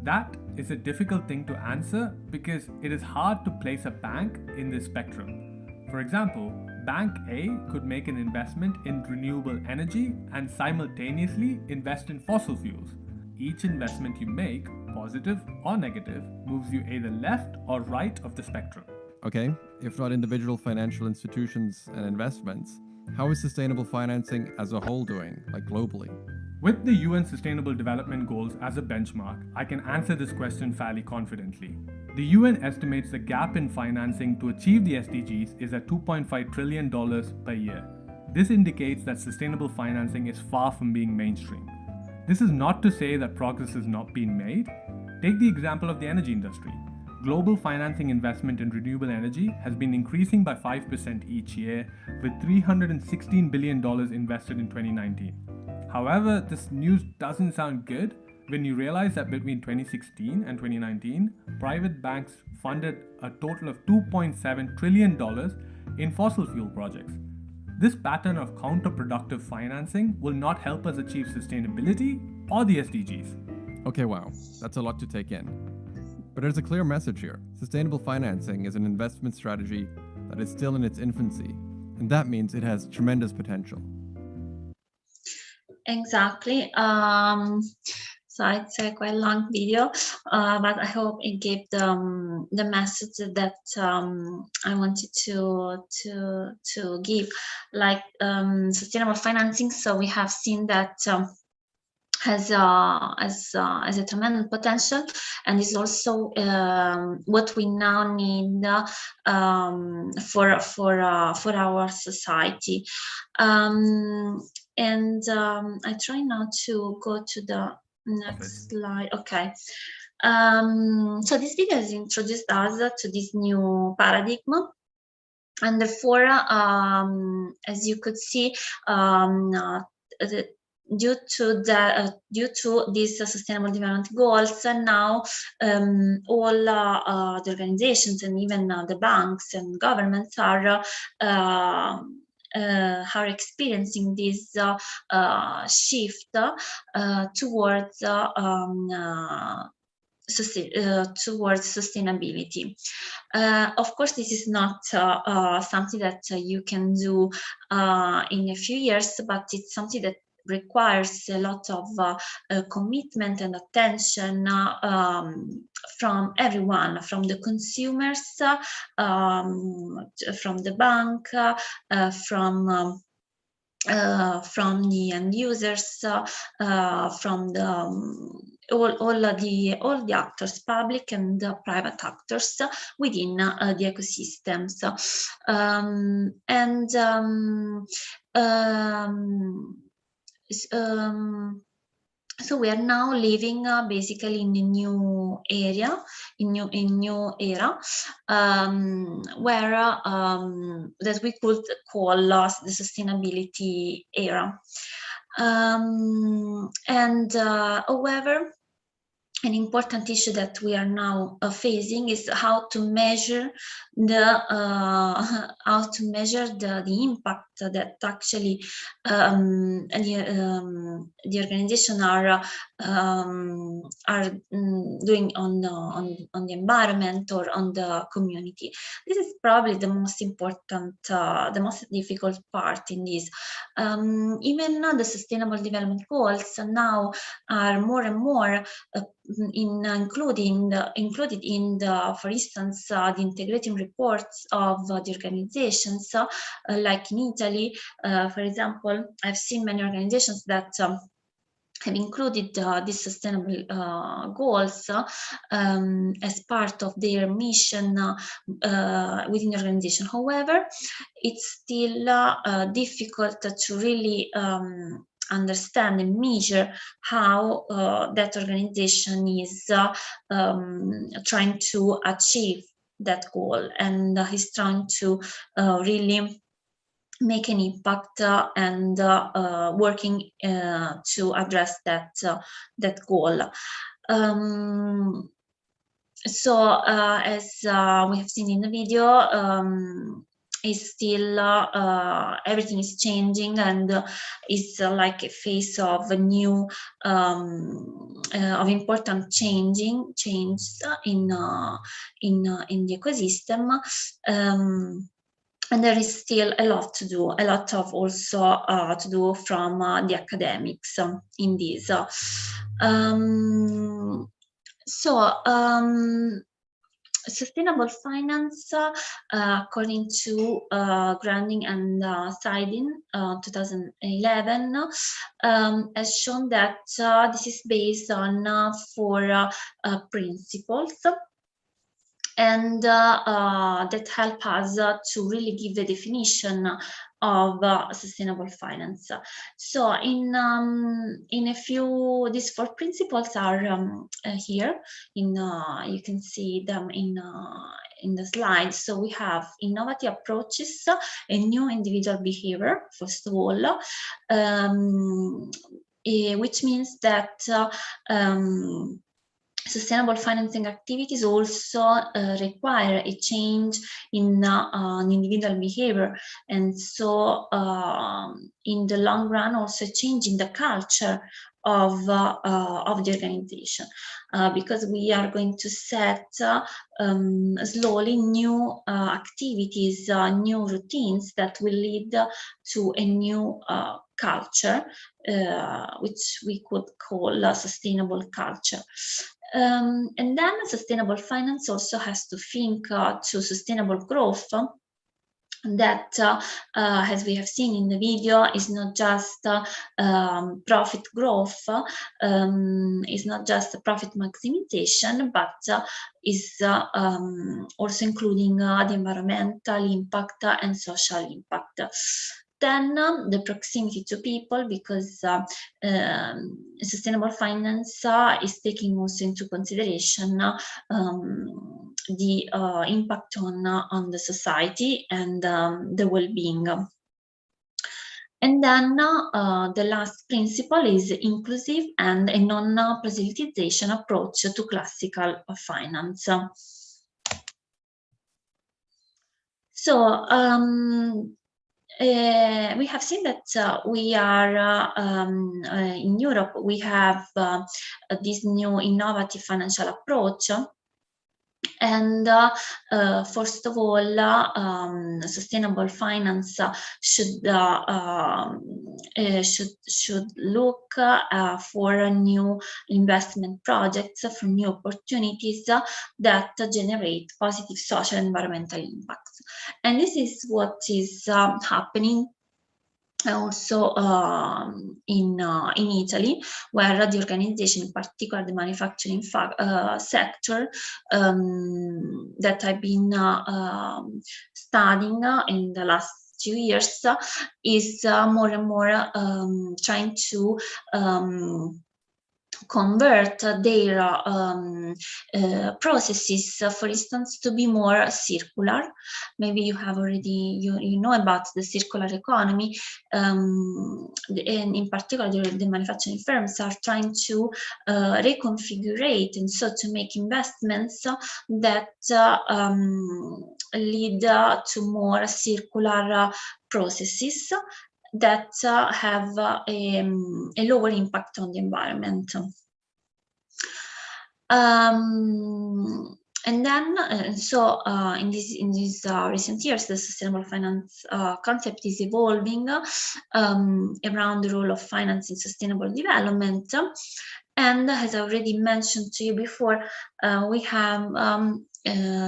That is a difficult thing to answer because it is hard to place a bank in this spectrum. For example, Bank A could make an investment in renewable energy and simultaneously invest in fossil fuels. Each investment you make, positive or negative, moves you either left or right of the spectrum. Okay, if not individual financial institutions and investments, how is sustainable financing as a whole doing, like globally? With the UN Sustainable Development Goals as a benchmark, I can answer this question fairly confidently. The UN estimates the gap in financing to achieve the SDGs is at $2.5 trillion per year. This indicates that sustainable financing is far from being mainstream. This is not to say that progress has not been made. Take the example of the energy industry. Global financing investment in renewable energy has been increasing by 5% each year, with $316 billion invested in 2019. However, this news doesn't sound good when you realize that between 2016 and 2019, private banks funded a total of $2.7 trillion in fossil fuel projects. This pattern of counterproductive financing will not help us achieve sustainability or the SDGs. Okay, wow, that's a lot to take in. But there's a clear message here. Sustainable financing is an investment strategy that is still in its infancy, and that means it has tremendous potential. Exactly. So it's a quite long video, but I hope it gave the message that I wanted to give, like sustainable financing. So we have seen that has a tremendous potential, and is also what we now need for our society. And I try now to go to the next slide. Okay. So this video has introduced us to this new paradigm, and therefore, as you could see, due to these sustainable development goals, now all the organizations and even the banks and governments are experiencing this shift towards sustainability. Of course, this is not something that you can do in a few years, but it's something that requires a lot of commitment and attention from everyone, from the consumers, from the bank, from the end users, from the all the actors, public and private actors within the ecosystems. So we are now living basically in a new area, where that we could call the sustainability era. However, an important issue that we are now facing is how to measure the impact that actually the organization are doing on the environment or on the community. This is probably the most important, the most difficult part in this. Even the Sustainable Development Goals now are more and more included in the, for instance, the integrating reports of the organizations, like in Italy, for example. I've seen many organizations that have included these sustainable goals as part of their mission within the organization. However, it's still difficult to really understand and measure how that organization is trying to achieve that goal, and is trying to really make an impact and working to address that goal. So as we have seen in the video, is still everything is changing, and is like a phase of a new of important change in the ecosystem, and there is still a lot to do, a lot of also to do from the academics in this. sustainable finance, according to Granding and Seidin, 2011, has shown that this is based on 4 principles, and that help us to really give the definition of sustainable finance. So in a few, these 4 principles are here. You can see them in the slide. So we have innovative approaches, a new individual behavior, first of all, which means that sustainable financing activities also require a change in individual behavior, and so in the long run also a change in the culture of the organization, because we are going to set slowly new activities, new routines that will lead to a new culture, which we could call a sustainable culture. And then sustainable finance also has to think to sustainable growth, that, as we have seen in the video, is not just profit growth, is not just profit maximization, but is also including the environmental impact and social impact. Then the proximity to people, because sustainable finance is taking also into consideration the impact on the society and the well-being. And then the last principle is inclusive and a non-proselytization approach to classical finance. So we have seen that we are in Europe, we have this new innovative financial approach. And first of all, sustainable finance should look for new investment projects, for new opportunities that generate positive social and environmental impacts. And this is what is happening also in Italy, where the organization, in particular the manufacturing sector, that I've been studying in the last 2 years, is more and more trying to convert their processes, for instance, to be more circular. Maybe you have already, you know about the circular economy, and in particular the manufacturing firms are trying to reconfigure and so to make investments that lead to more circular processes that have a lower impact on the environment. And then, in these recent years, the sustainable finance concept is evolving around the role of finance in sustainable development. And as I already mentioned to you before, we have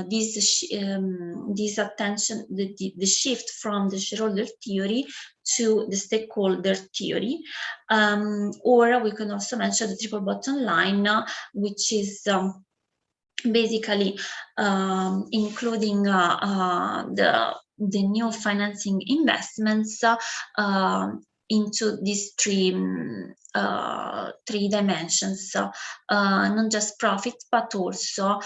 this attention, the shift from the shareholder theory to the stakeholder theory, or we can also mention the triple bottom line, which is basically including the new financing investments into these three dimensions, not just profit, but also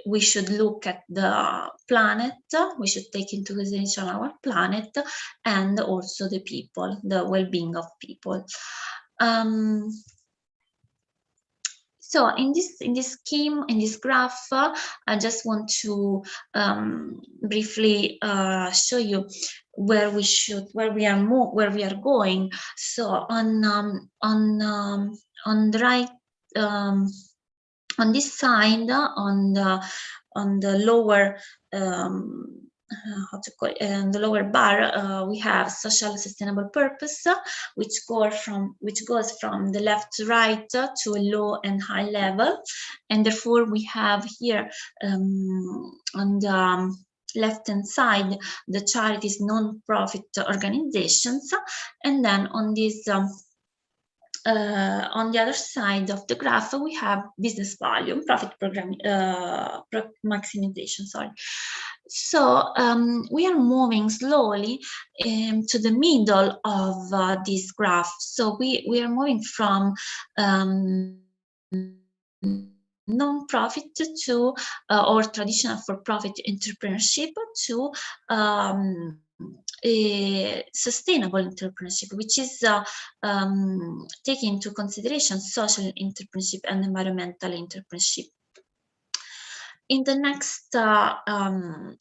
we should look at the planet, we should take into consideration our planet and also the people, the well-being of people. So in this scheme, in this graph, I just want to briefly show you where we are going. So on the right, on this side, on the lower how to call it, in the lower bar, we have social sustainable purpose, which goes from the left to right to a low and high level, and therefore we have here on the left-hand side the charities, non-profit organizations, and then on this on the other side of the graph we have business value, profit program maximization. Sorry. So we are moving slowly to the middle of this graph. So we are moving from non-profit to or traditional for-profit entrepreneurship to a sustainable entrepreneurship, which is taking into consideration social entrepreneurship and environmental entrepreneurship. In the next in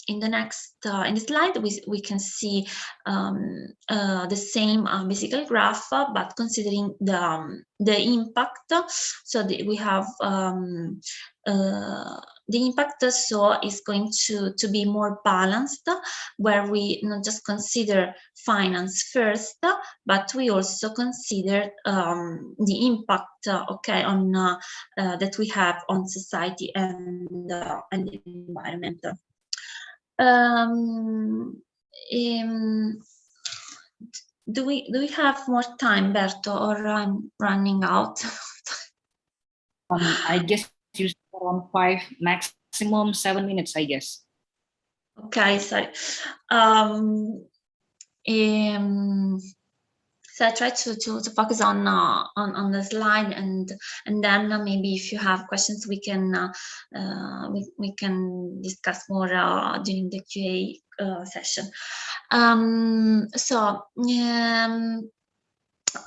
the slide, we can see the same basically graph, but considering the impact. So we have the impact is going to be more balanced, where we not just consider finance first, but we also consider the impact on that we have on society and the environment. Do we have more time, Berto, or I'm running out? I guess you around 5, maximum 7 minutes, I guess. Okay, sorry. So I try to focus on the slide, and then maybe if you have questions, we can discuss more during the QA session.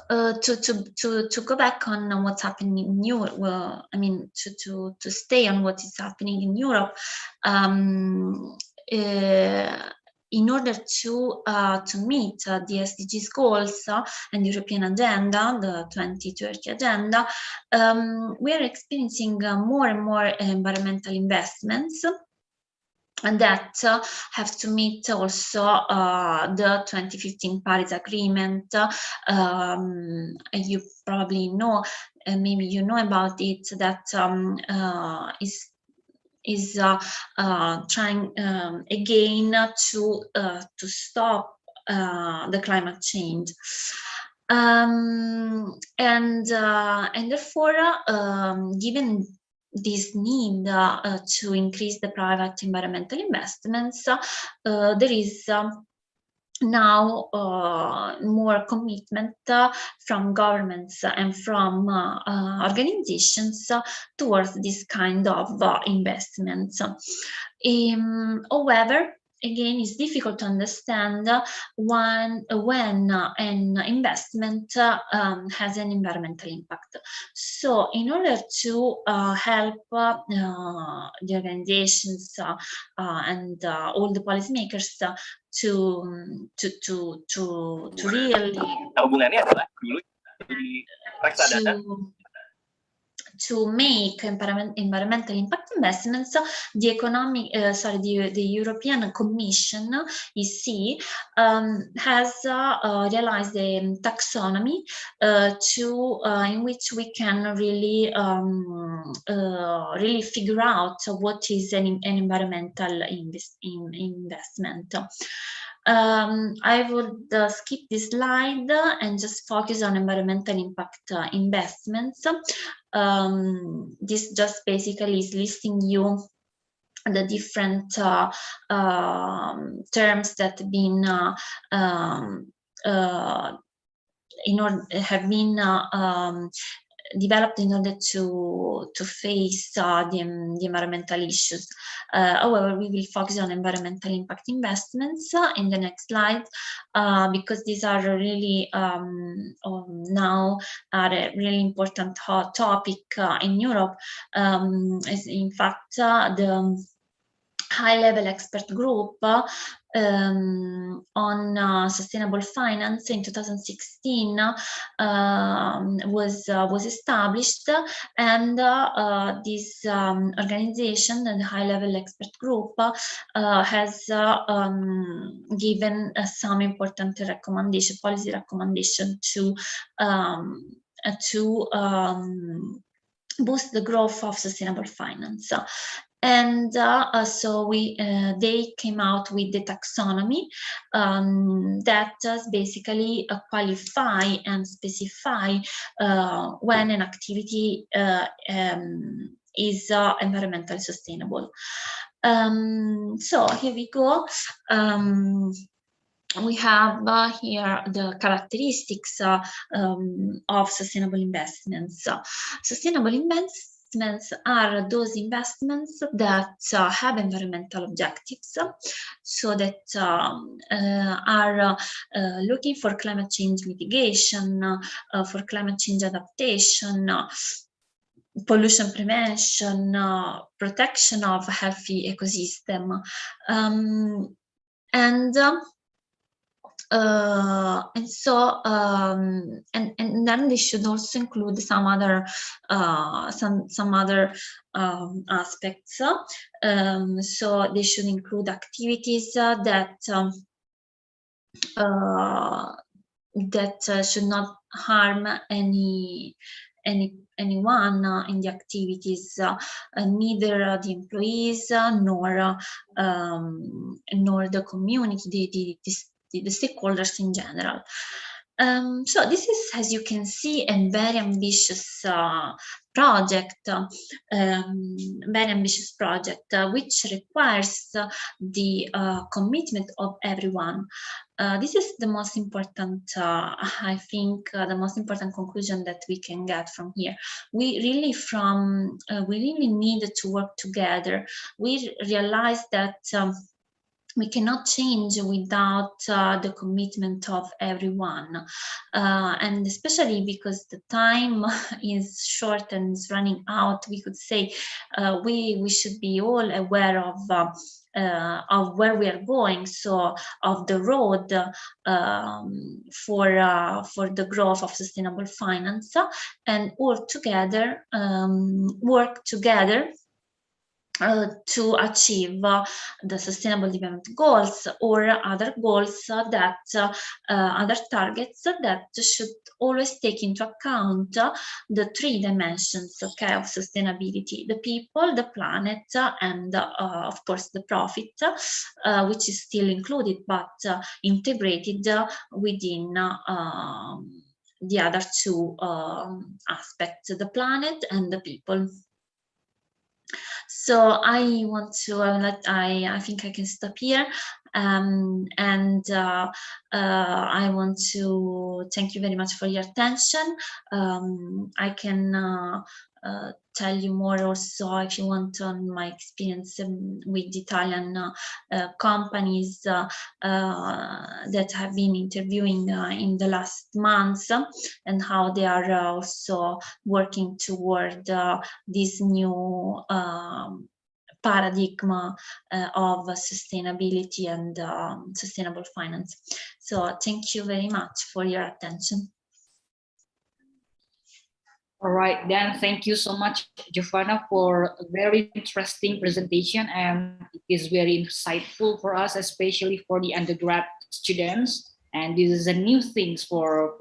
To go back on what's happening in Europe, I mean to stay on what is happening in Europe. In order to meet the SDGs goals and European agenda, the 2030 agenda, we are experiencing more and more environmental investments, and that have to meet also the 2015 Paris Agreement. You probably know, maybe you know about it, that is trying again to stop the climate change, and therefore, given this need to increase the private environmental investments, there is now more commitment from governments and from organizations towards this kind of investments. However, again, it's difficult to understand when an investment has an environmental impact. So in order to help the organizations and all the policymakers to really to make environmental impact investments, the European Commission, EC, has realized a taxonomy in which we can really really figure out what is an environmental investment. I would skip this slide and just focus on environmental impact investments. This just basically is listing you the different terms that have been developed in order to face the environmental issues. However, we will focus on environmental impact investments in the next slide, because these are really now are a really important hot topic in Europe. In fact, high-level expert group on sustainable finance in 2016 was established, and this organization, the high-level expert group, has given some important policy recommendation to boost the growth of sustainable finance. And so they came out with the taxonomy that basically qualify and specify when an activity is environmentally sustainable. So here we go. We have here the characteristics of sustainable investments. Sustainable investments are those investments that have environmental objectives, so that are looking for climate change mitigation, for climate change adaptation, pollution prevention, protection of healthy ecosystem, and then they should also include some other aspects. So they should include activities that should not harm anyone in the activities, neither the employees nor the community, the stakeholders in general. So this is, as you can see, a very ambitious project, which requires the commitment of everyone. This is the most important, I think, the most important conclusion that we can get from here. We really need to work together. We realize that we cannot change without the commitment of everyone, and especially because the time is short and is running out, we could say we should be all aware of where we are going, so of the road for the growth of sustainable finance, and all together work together to achieve the Sustainable Development Goals or other goals that other targets that should always take into account the three dimensions, okay, of sustainability: the people, the planet, and of course the profit, which is still included but integrated within the other two aspects, the planet and the people. So I think I can stop here, and I want to thank you very much for your attention. I can tell you more also, if you want, on my experience with Italian companies that have been interviewing in the last months, and how they are also working toward this new paradigm of sustainability and sustainable finance. So thank you very much for your attention. All right, then thank you so much, Giovana, for a very interesting presentation, and it is very insightful for us, especially for the undergrad students. And this is a new things for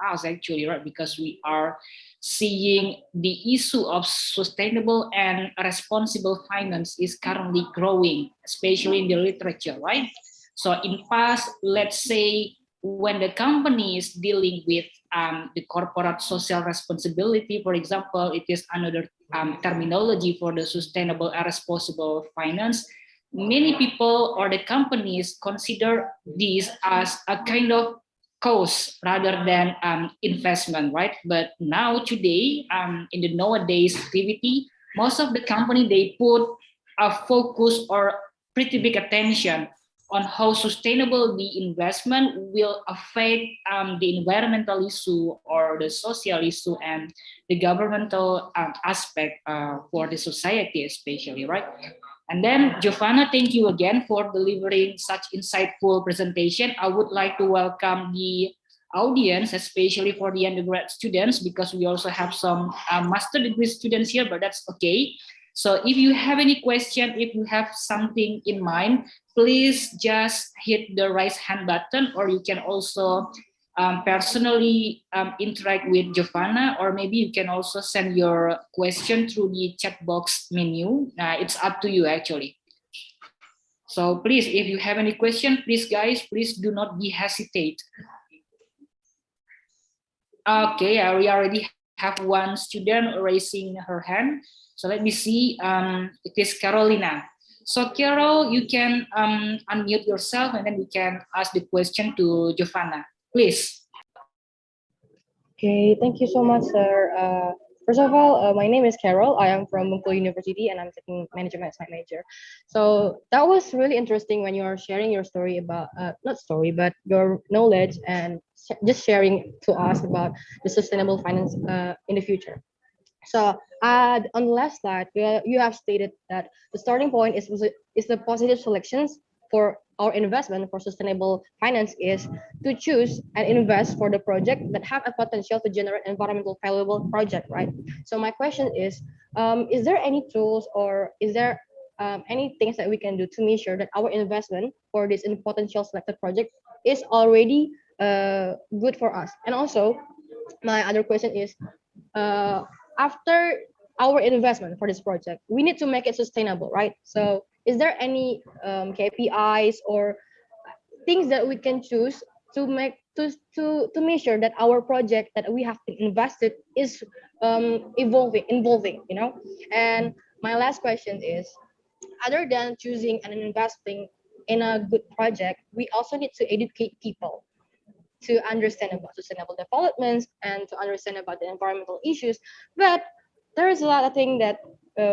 us actually, right? Because we are seeing the issue of sustainable and responsible finance is currently growing, especially in the literature, right? So in past, let's say, when the company is dealing with the corporate social responsibility, for example, it is another terminology for the sustainable and responsible finance. Many people or the companies consider this as a kind of cost rather than investment, right? But now today, in the nowadays activity, most of the company, they put a focus or pretty big attention on how sustainable the investment will affect the environmental issue or the social issue and the governmental aspect for the society especially, right? And then, Giovana, thank you again for delivering such insightful presentation. I would like to welcome the audience, especially for the undergrad students, because we also have some master degree students here, but that's okay. So if you have any question, if you have something in mind, please just hit the raise hand button, or you can also personally interact with Giovana, or maybe you can also send your question through the chat box menu. It's up to you actually. So please, if you have any question, please guys, please do not be hesitate. Okay, we already have one student raising her hand. So let me see, it is Carolina. So Carol, you can unmute yourself and then we can ask the question to Giovana, please. Okay, thank you so much, sir. First of all, my name is Carol. I am from Bengkulu University and I'm taking management as my major. So that was really interesting when you are sharing your story about, not story, but your knowledge and just sharing to us about the sustainable finance in the future. So on the last slide, you have stated that the starting point is the positive selections for our investment for sustainable finance is to choose and invest for the project that have a potential to generate environmental valuable project, right? So my question is there any tools or is there any things that we can do to make sure that our investment for this potential selected project is already good for us? And also, my other question is, after our investment for this project, we need to make it sustainable, right? So is there any KPIs or things that we can choose to make to make sure that our project that we have invested is evolving, you know? And my last question is, other than choosing and investing in a good project, we also need to educate people to understand about sustainable developments and to understand about the environmental issues. But there is a lot of things that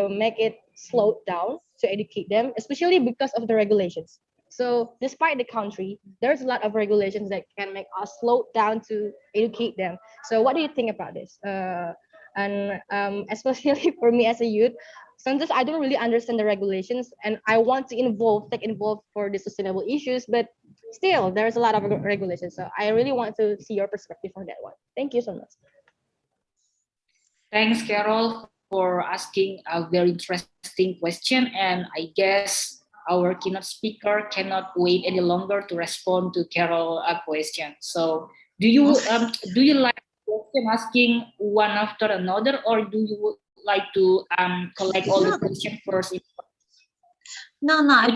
make it slow down to educate them, especially because of the regulations. So despite the country, there's a lot of regulations that can make us slow down to educate them. So what do you think about this? And especially for me as a youth, sometimes I don't really understand the regulations and I want to take involved for the sustainable issues, but still there's a lot of regulations. So I really want to see your perspective on that one. Thank you so much. Thanks, Carol, for asking a very interesting question. And I guess our keynote speaker cannot wait any longer to respond to Carol's question. So do you like question asking one after another, or do you like to collect all the questions first? No, I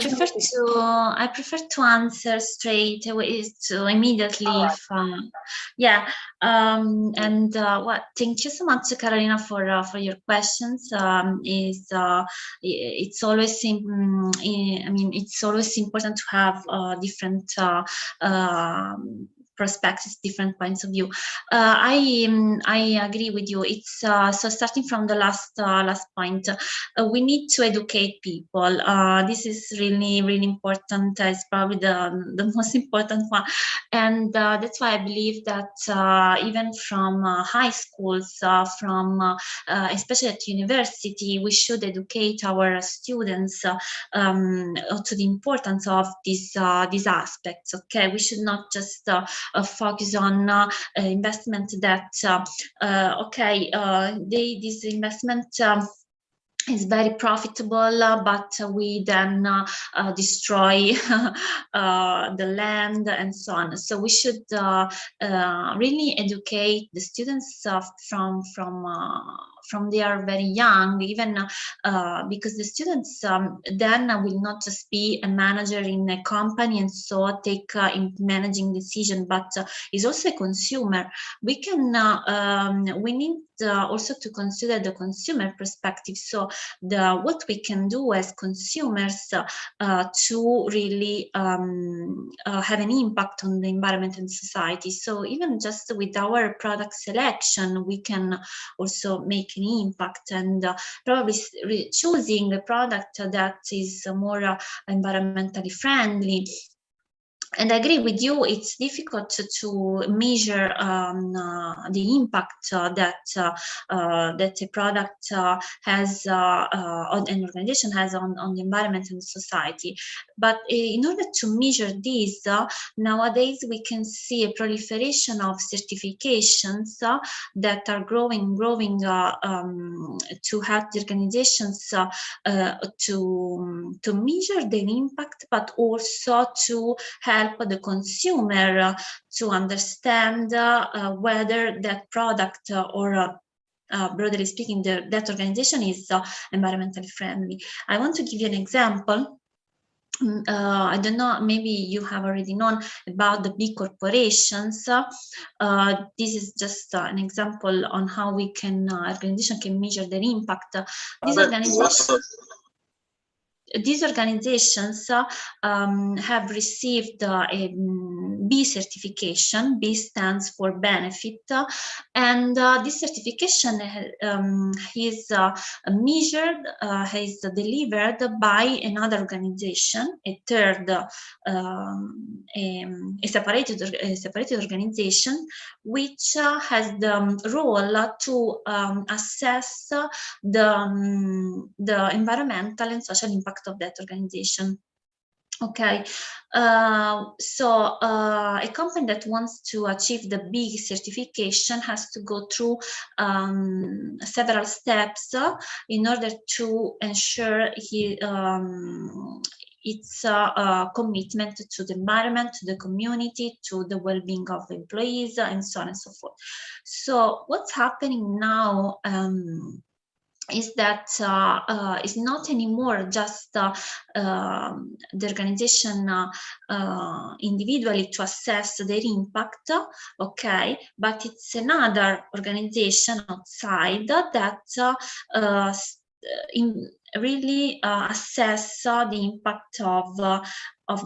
prefer to answer straight away, to immediately. Right. Thank you so much, Carolina, for your questions. It's always it's always important to have different perspectives, different points of view. I agree with you. It's so starting from the last point, we need to educate people. This is really important. It's probably the most important one, and that's why I believe that even from high schools, especially at university, we should educate our students to the importance of these aspects. Okay, we should not just focus on investment that this investment is very profitable, but we then destroy the land and so on. So we should really educate the students from they are very young, even because the students then will not just be a manager in a company and so take managing decision, but is also a consumer. We need also to consider the consumer perspective. So what we can do as consumers to really have an impact on the environment and society. So even just with our product selection, we can also make an impact, and probably choosing a product that is more environmentally friendly and I agree with you, it's difficult to measure the impact that a product has on an organization has on the environment and society. But in order to measure this, nowadays we can see a proliferation of certifications that are growing to help the organizations to measure their impact, but also to help the consumer to understand whether that product or broadly speaking, that organization is environmentally friendly. I want to give you an example. I don't know, maybe you have already known about the big corporations. This is just an example on how we can, organization can measure their impact. These organizations have received a B certification. B stands for benefit, and this certification is measured, is delivered by another organization, a third, a separated organization, which has the role to assess the environmental and social impact of that organization. Okay, so a company that wants to achieve the big certification has to go through several steps in order to ensure its commitment to the environment, to the community, to the well-being of employees, and so on and so forth. So what's happening now is that it's not anymore just the organization individually to assess their impact, okay, but it's another organization outside that really assess the impact of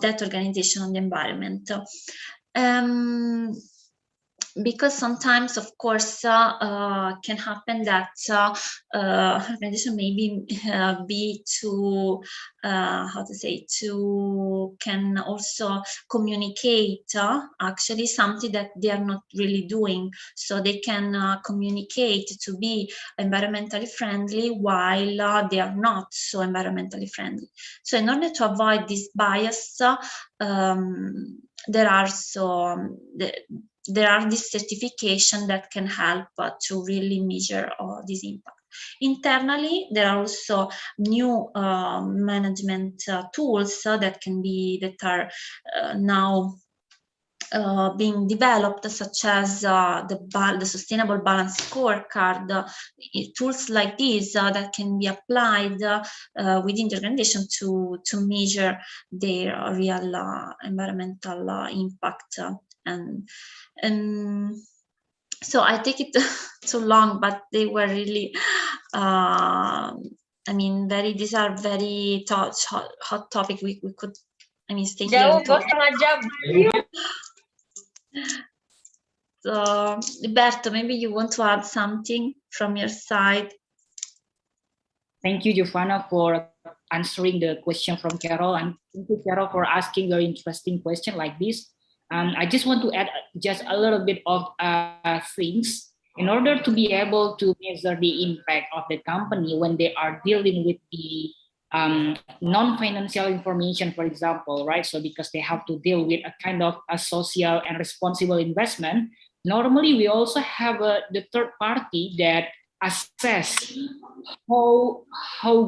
that organization on the environment. Because sometimes, of course, can happen that organization maybe be too, can also communicate actually something that they are not really doing. So they can communicate to be environmentally friendly while they are not so environmentally friendly. So in order to avoid this bias, there are these certifications that can help to really measure this impact. Internally, there are also new management tools that are now being developed, such as the sustainable balance scorecard, tools like this that can be applied within the organization to measure their real environmental impact. And so I take it too long, but they were really, these are very hot topic. We could, stay here. So, Berto, maybe you want to add something from your side. Thank you, Giovana, for answering the question from Carol, and thank you, Carol, for asking very interesting question like this. I just want to add just a little bit of things in order to be able to measure the impact of the company when they are dealing with the non-financial information, for example, right? So because they have to deal with a kind of a social and responsible investment, normally we also have the third party that assess how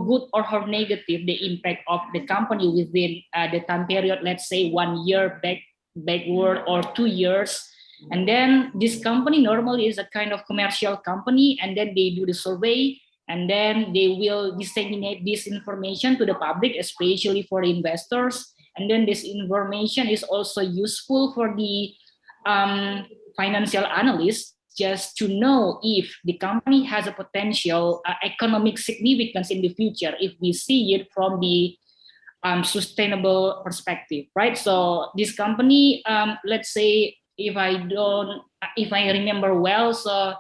good or how negative the impact of the company within the time period, let's say 1 year backward or 2 years. And then this company normally is a kind of commercial company, and then they do the survey, and then they will disseminate this information to the public, especially for investors. And then this information is also useful for the financial analysts, just to know if the company has a potential economic significance in the future, if we see it from the sustainable perspective, right? So this company, let's say, if I remember well, so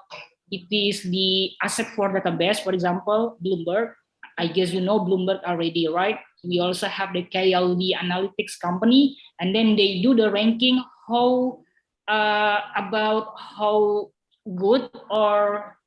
it is the asset for database, for example, Bloomberg. I guess you know Bloomberg already, right? We also have the KLD analytics company, and then they do the ranking about how good or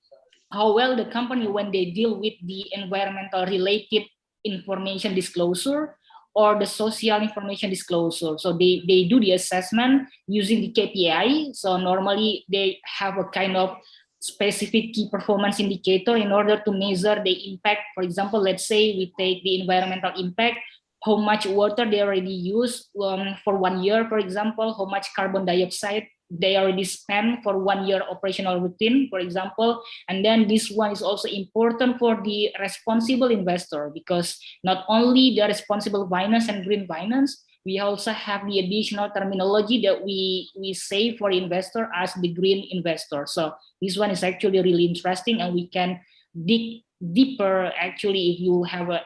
how well the company when they deal with the environmental related information disclosure or the social information disclosure. So they do the assessment using the KPI. So normally they have a kind of specific key performance indicator in order to measure the impact. For example, let's say we take the environmental impact, how much water they already use for 1 year, for example, how much carbon dioxide they already spend for 1 year operational routine, for example. And then this one is also important for the responsible investor, because not only the responsible finance and green finance, we also have the additional terminology that we say for investor as the green investor. So this one is actually really interesting, and we can dig deeper actually if you have a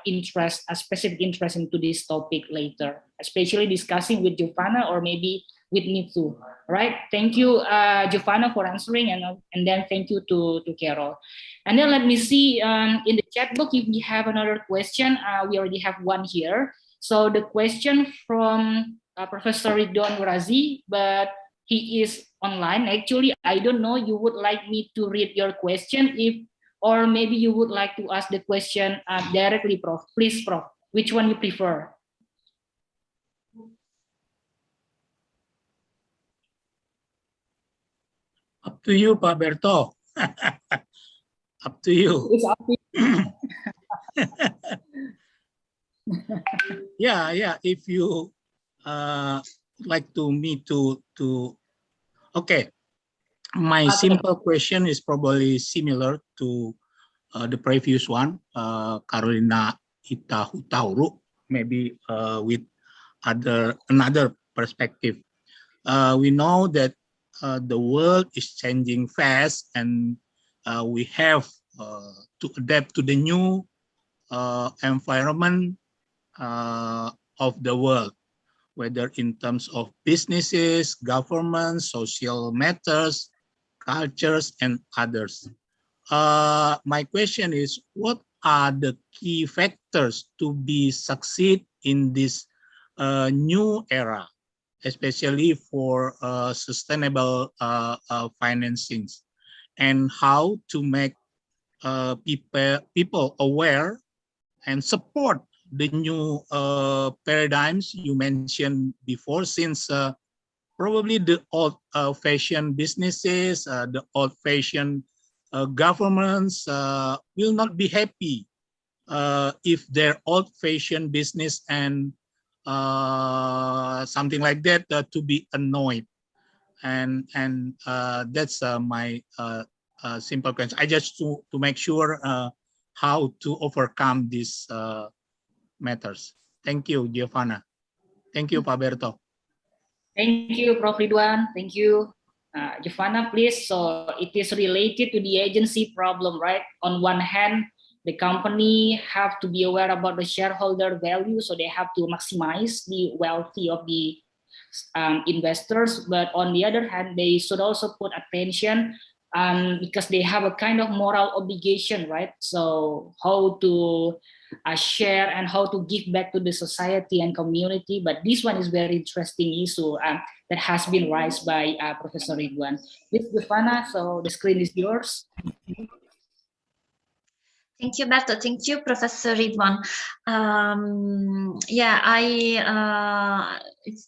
specific interest into this topic later, especially discussing with Giovana or maybe with me too. Right? Thank you, Giovana, for answering, and then thank you to Carol. And then let me see in the chat box if we have another question. We already have one here. So the question from Professor Ridwan Razi, but he is online. Actually, I don't know. You would like me to read your question, or maybe you would like to ask the question directly, Prof. Please, Prof. Which one you prefer? Up to you, Pak Berto. Up to you. It's up to you. Yeah. If you like me to okay. My simple question is probably similar to the previous one, Carolina Hutauru, maybe with another perspective. We know that the world is changing fast, and we have to adapt to the new environment of the world, whether in terms of businesses, government, social matters, cultures, and others. My question is, what are the key factors to be succeed in this new era, especially for sustainable financings, and how to make people aware and support the new paradigms you mentioned before, since probably the old-fashioned businesses, the old-fashioned governments will not be happy if their old-fashioned business and something like that to be annoyed. And that's my simple question. I just to make sure how to overcome these matters. Thank you, Giovana. Thank you, Pak Berto. Thank you, Prof. Ridwan. Thank you. Giovana, please. So it is related to the agency problem, right? On one hand, the company have to be aware about the shareholder value, so they have to maximize the wealthy of the investors. But on the other hand, they should also put attention because they have a kind of moral obligation, right? So how to share and how to give back to the society and community. But this one is very interesting issue that has been raised by Professor Ridwan. Please, Giovana, so the screen is yours. Thank you, Berto. Thank you, Professor Ridwan.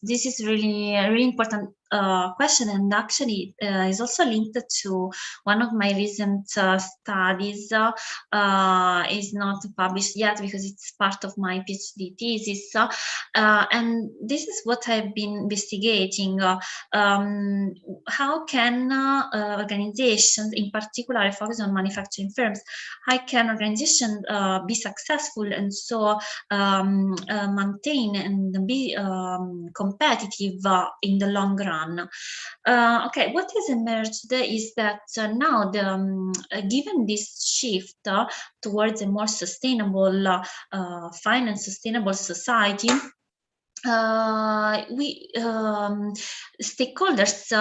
This is really a really important question, and actually is also linked to one of my recent studies. Is not published yet because it's part of my PhD thesis, and this is what I've been investigating. How can organizations, in particular, I focus on manufacturing firms, how can organizations be successful and so maintain and be competitive in the long run? Okay, what has emerged is that now, given this shift towards a more sustainable finance, sustainable society, stakeholders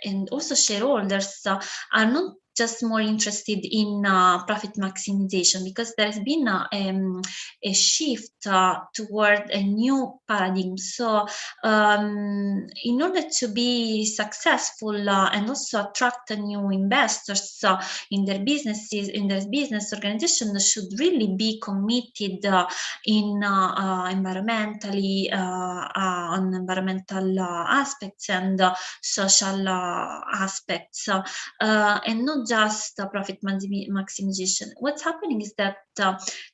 and also shareholders are not just more interested in profit maximization, because there's been a shift toward a new paradigm. So in order to be successful and also attract new investors in their businesses, in their business organization should really be committed in environmentally on environmental aspects and social aspects, and not just profit maximization. What's happening is that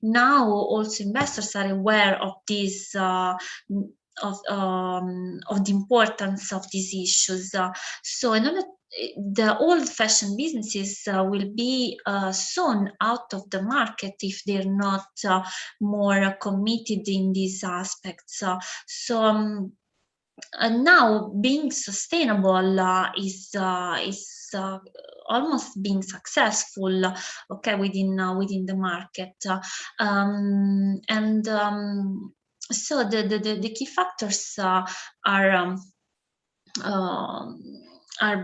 now also investors are aware of this of the importance of these issues. So in order, the old-fashioned businesses will be soon out of the market if they're not more committed in these aspects. Now being sustainable is almost being successful, okay, within the market, so the key factors are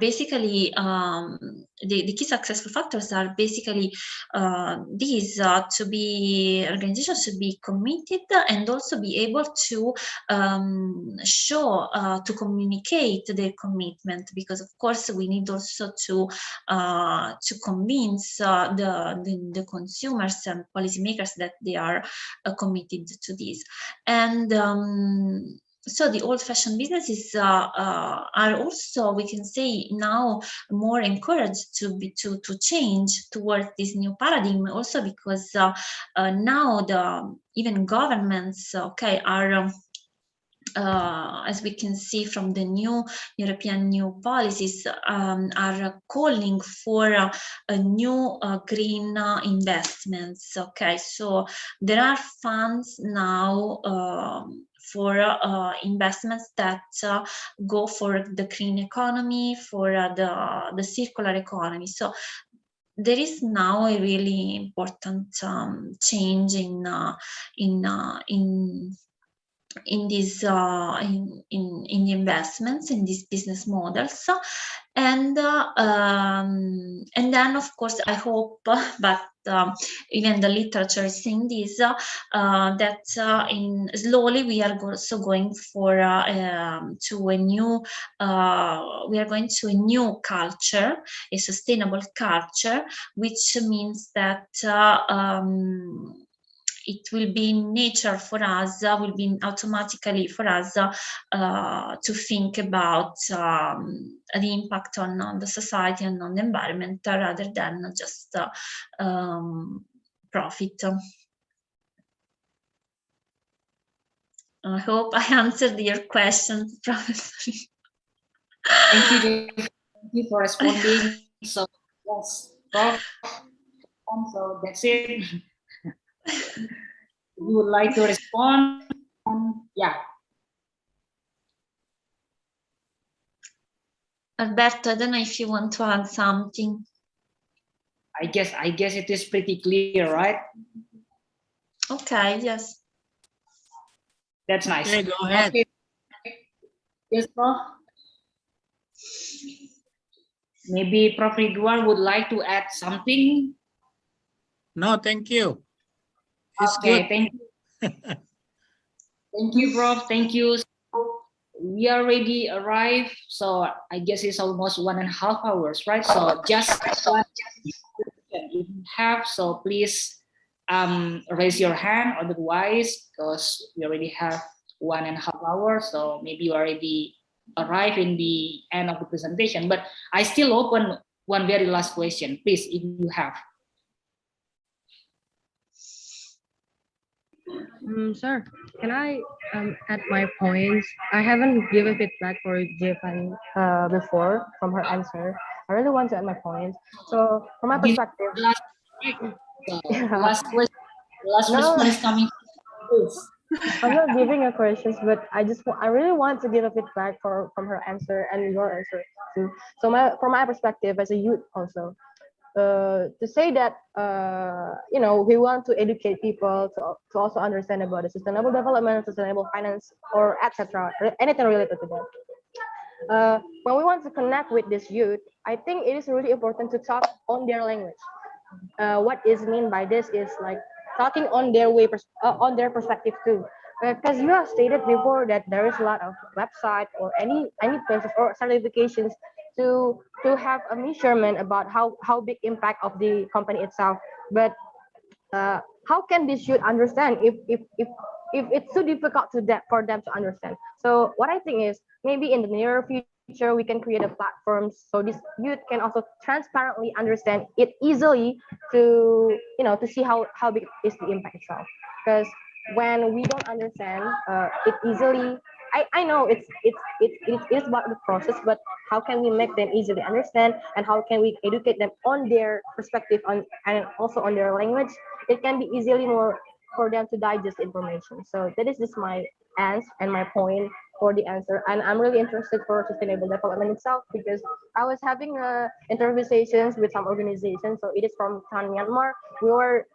basically the key successful factors are basically these: to be organizations should be committed and also be able to show to communicate their commitment, because of course we need also to convince the consumers and policymakers that they are committed to this. And so the old-fashioned businesses are also, we can say, now more encouraged to change towards this new paradigm, also because now even governments, okay, are as we can see from the new European new policies, are calling for a new green investments. Okay, so there are funds now for investments that go for the green economy, for the circular economy. So there is now a really important change in these in the investments in these business models, and then of course I hope, but even the literature is saying this, that in slowly we are also going for to a new we are going to a new culture, a sustainable culture, which means that it will be nature for us, will be automatically for us to think about the impact on the society and on the environment, rather than just profit. I hope I answered your question, Professor. Thank you for responding. So yes, so that's it. You would like to respond? Yeah. Alberto, I don't know if you want to add something. I guess it is pretty clear, right? Okay, yes. That's nice. Okay, go ahead. Okay. Yes, Prof. Maybe Prof. Ridwan would like to add something. No, thank you. It's okay, good. Thank you. Thank you, Prof. Thank you. We already arrived, so I guess it's almost 1.5 hours, right? So just one if you have, so please raise your hand, otherwise, because we already have 1.5 hours, so maybe you already arrived in the end of the presentation. But I still open one very last question, please, if you have. Sir, can I add my points? I haven't given feedback for Giovana before from her answer. I really want to add my points. So from my perspective, last question, last response coming. I'm not giving her questions, but I really want to give a feedback from her answer and your answer too. So from my perspective as a youth also, to say that we want to educate people to also understand about the sustainable development, sustainable finance, or etc. Anything related to that. when we want to connect with this youth, I think it is really important to talk on their language. What is mean by this is like talking on their way, on their perspective too. Because you have stated before that there is a lot of website or any places or certifications to have a measurement about how big impact of the company itself. But how can this youth understand if it's too difficult for them to understand? So what I think is maybe in the near future we can create a platform so this youth can also transparently understand it easily to to see how big is the impact itself. Because when we don't understand it easily, I know it is about the process, but how can we make them easily understand, and how can we educate them on their perspective on and also on their language? It can be easily more for them to digest information. So that is just my answer and my point for the answer. And I'm really interested for sustainable development itself, because I was having interview sessions with some organizations. So it is from Myanmar. We were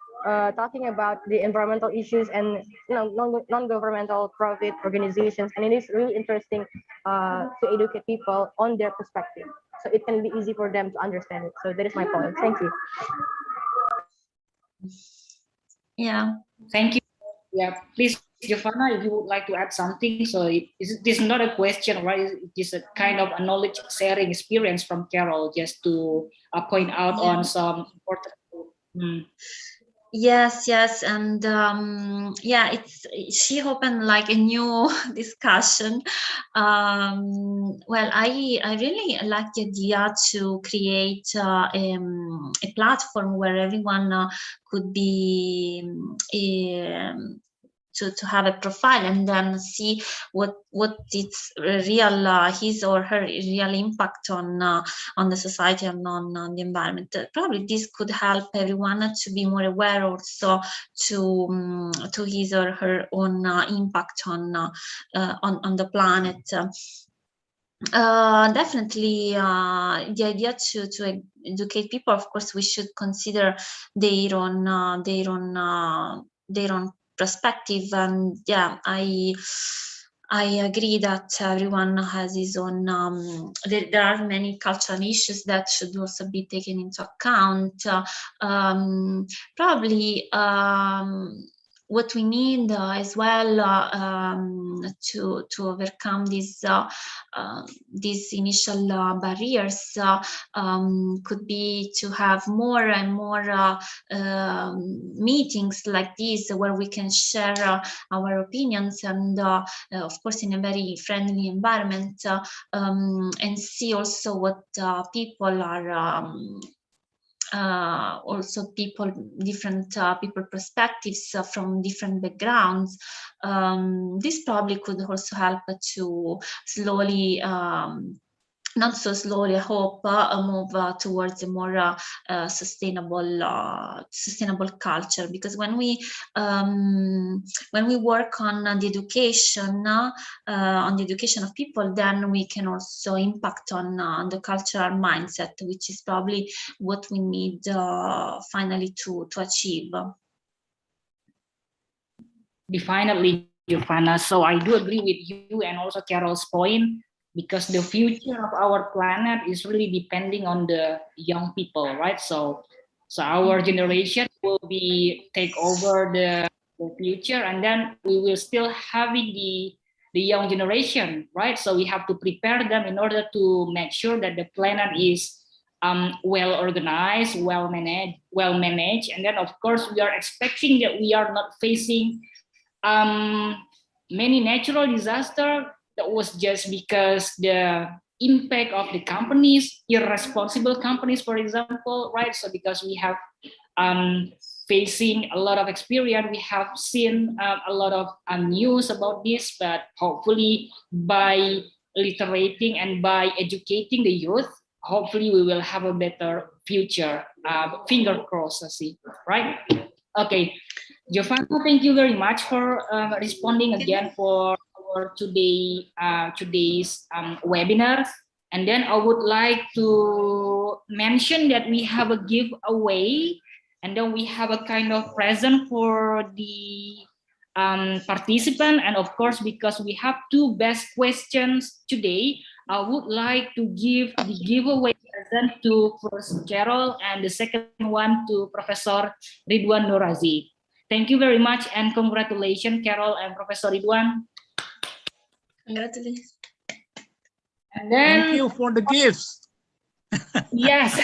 talking about the environmental issues and non-governmental profit organizations, and it is really interesting to educate people on their perspective, so it can be easy for them to understand it. So that is my point. Thank you. Yeah. Thank you. Yeah, please, Giovana, if you would like to add something. So this is not a question, right? It is a kind of a knowledge sharing experience from Carol, just to point out on some important. Yes, and yeah, she opened like a new discussion. Well, I really like the idea to create a platform where everyone could be to have a profile and then see what its real his or her real impact on the society and on the environment. Probably this could help everyone to be more aware also to his or her own impact on the planet. Definitely the idea to educate people. Of course, we should consider their own perspective, and yeah, I agree that everyone has his own there are many cultural issues that should also be taken into account. Probably what we need as well to overcome these initial barriers could be to have more and more meetings like this, where we can share our opinions, and of course in a very friendly environment, and see also what people are also different people perspectives from different backgrounds. This probably could also help to slowly, not so slowly, I hope, move towards a more sustainable culture. Because when we work on the education of people, then we can also impact on the cultural mindset, which is probably what we need finally to achieve. Definitely, Giovana. So I do agree with you and also Carol's point, because the future of our planet is really depending on the young people, right? So our generation will take over the future, and then we will still having the young generation, right? So we have to prepare them in order to make sure that the planet is well organized, well managed, and then of course we are expecting that we are not facing many natural disasters. That was just because the impact of the companies, irresponsible companies, for example, right? So because we have facing a lot of experience, we have seen a lot of news about this, but hopefully by literating and by educating the youth, hopefully we will have a better future. Finger crossed, right? Okay, Giovana, thank you very much for responding again for today's webinar. And then I would like to mention that we have a giveaway, and then we have a kind of present for the participant. And of course, because we have two best questions today, I would like to give the giveaway present to first Carol and the second one to Professor Ridwan Norazi. Thank you very much and congratulations, Carol and Professor Ridwan. Congratulations. And then, thank you for the gifts. Yes.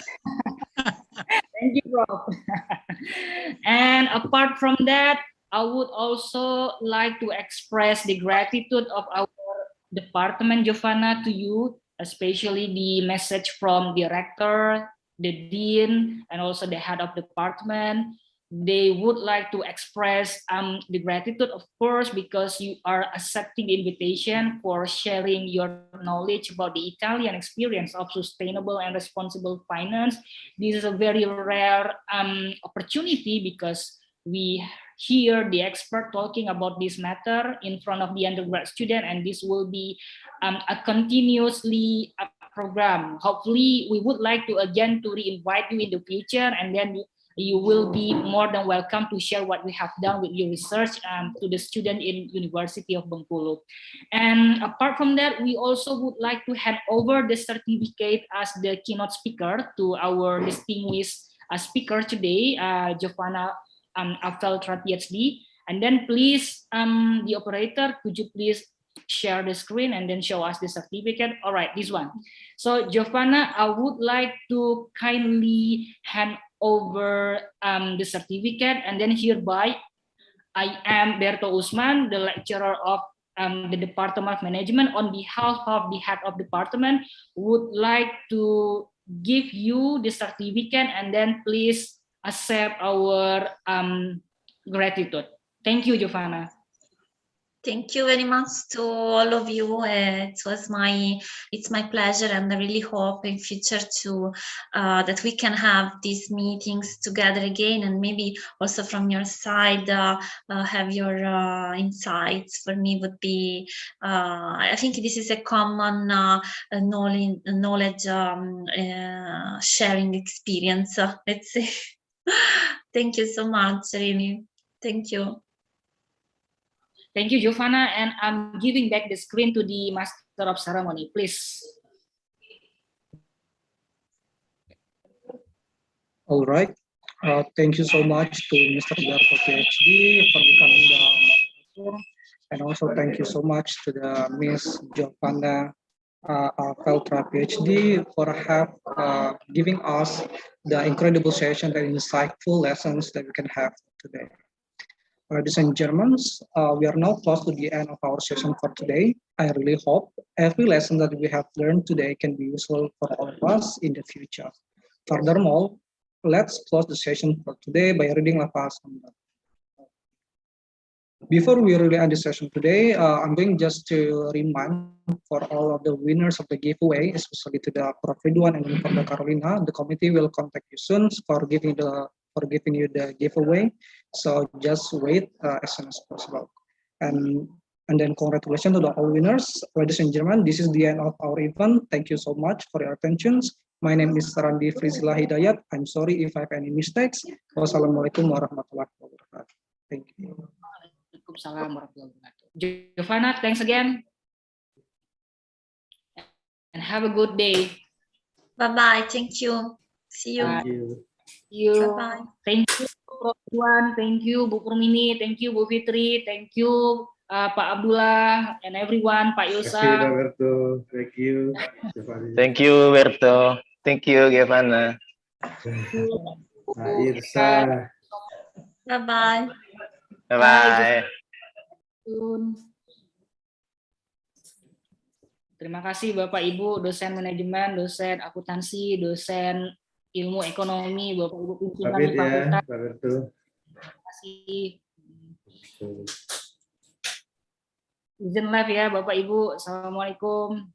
Thank you, Prof. And apart from that, I would also like to express the gratitude of our department, Giovana, to you, especially the message from the rector, the dean, and also the head of department. They would like to express the gratitude, of course, because you are accepting the invitation for sharing your knowledge about the Italian experience of sustainable and responsible finance. This is a very rare opportunity because we hear the expert talking about this matter in front of the undergrad student, and this will be a continuously program. Hopefully, we would like to again to re-invite you in the future, and then you will be more than welcome to share what we have done with your research to the student in University of Bengkulu. And apart from that, we also would like to hand over the certificate as the keynote speaker to our distinguished speaker today, Giovana Afetra, PhD. And then please, the operator, could you please share the screen and then show us the certificate? All right, this one. So Giovana, I would like to kindly hand over the certificate, and then hereby I am Berto Usman, the lecturer of the Department of Management. On behalf of the head of department, would like to give you the certificate, and then please accept our gratitude. Thank you, Giovana. Thank you very much to all of you. It's my pleasure, and I really hope in future to that we can have these meetings together again, and maybe also from your side have your insights. For me, would be I think this is a common knowledge sharing experience. Let's say. Thank you so much, really. Thank you. Thank you, Giovana, and I'm giving back the screen to the Master of Ceremony, please. All right. Thank you so much to Mr. Berto, PhD, for becoming the moderator. And also thank you so much to the Miss Giovana Afetra, PhD, for giving us the incredible session and insightful lessons that we can have today. Ladies and gentlemen, we are now close to the end of our session for today. I really hope every lesson that we have learned today can be useful for all of us in the future. Furthermore, let's close the session for today by reading a passage. Before we really end the session today, I'm going just to remind for all of the winners of the giveaway, especially to the Prof. Ridwan and for the Carolina, the committee will contact you soon for giving you the giveaway. So just wait as soon as possible. And then congratulations to all winners. Ladies and gentlemen, this is the end of our event. Thank you so much for your attention. My name is Randi Frizila Hidayat. I'm sorry if I have any mistakes. Wassalamualaikum warahmatullahi wabarakatuh. Thank you. Waalaikumsalam warahmatullahi wabarakatuh. Giovana, thanks again. And have a good day. Bye-bye. Thank you. See you. Thank you. Bye-bye. Thank you, Prof. Ridwan. Thank you, Bu Purmini. Thank you, Bu Fitri. Thank you, Pak Abdullah and everyone, Pak Yosa. Thank you. Thank you, Berto. Thank you, Giovana. Pak Irsa. Bye-bye. Bye-bye. Terima kasih Bapak Ibu, dosen manajemen, dosen akuntansi, dosen ilmu ekonomi, Bapak Ibu pimpinan di fakultas. Pak Berto. Terima kasih. Izin live ya Bapak Ibu. Assalamualaikum.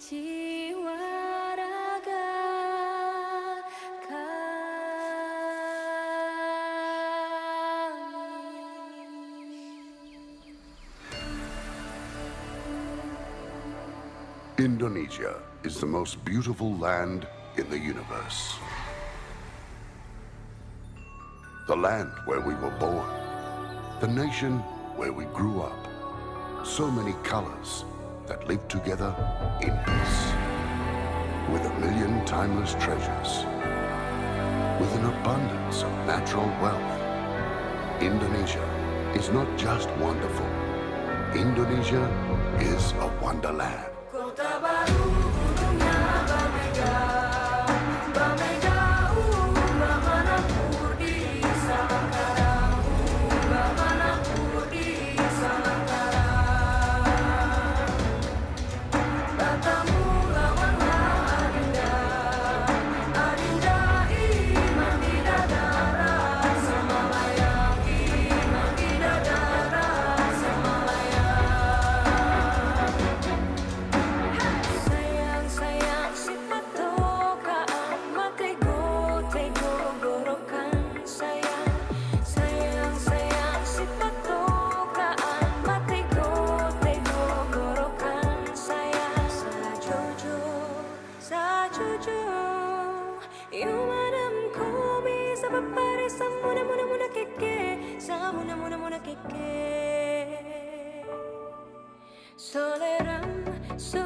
jiwa raga Indonesia is the most beautiful land in the universe. The land where we were born. The nation where we grew up. So many colors that live together in peace. With 1,000,000 timeless treasures. With an abundance of natural wealth. Indonesia is not just wonderful. Indonesia is a wonderland. Kota baru gunungnya berbeda, berbeda bagaimanapun di Salangkara, bagaimanapun di Salangkara. Bertemu lawanlah Adinda, Adinda iman di dadara Semalaya, iman di dadara Semalaya. Sayang si patokaan makai go gorokan sayang si patokaan makai go gorokan sayang sajojo yung madam ko bisa papare sa muna keke sa muna keke soleram so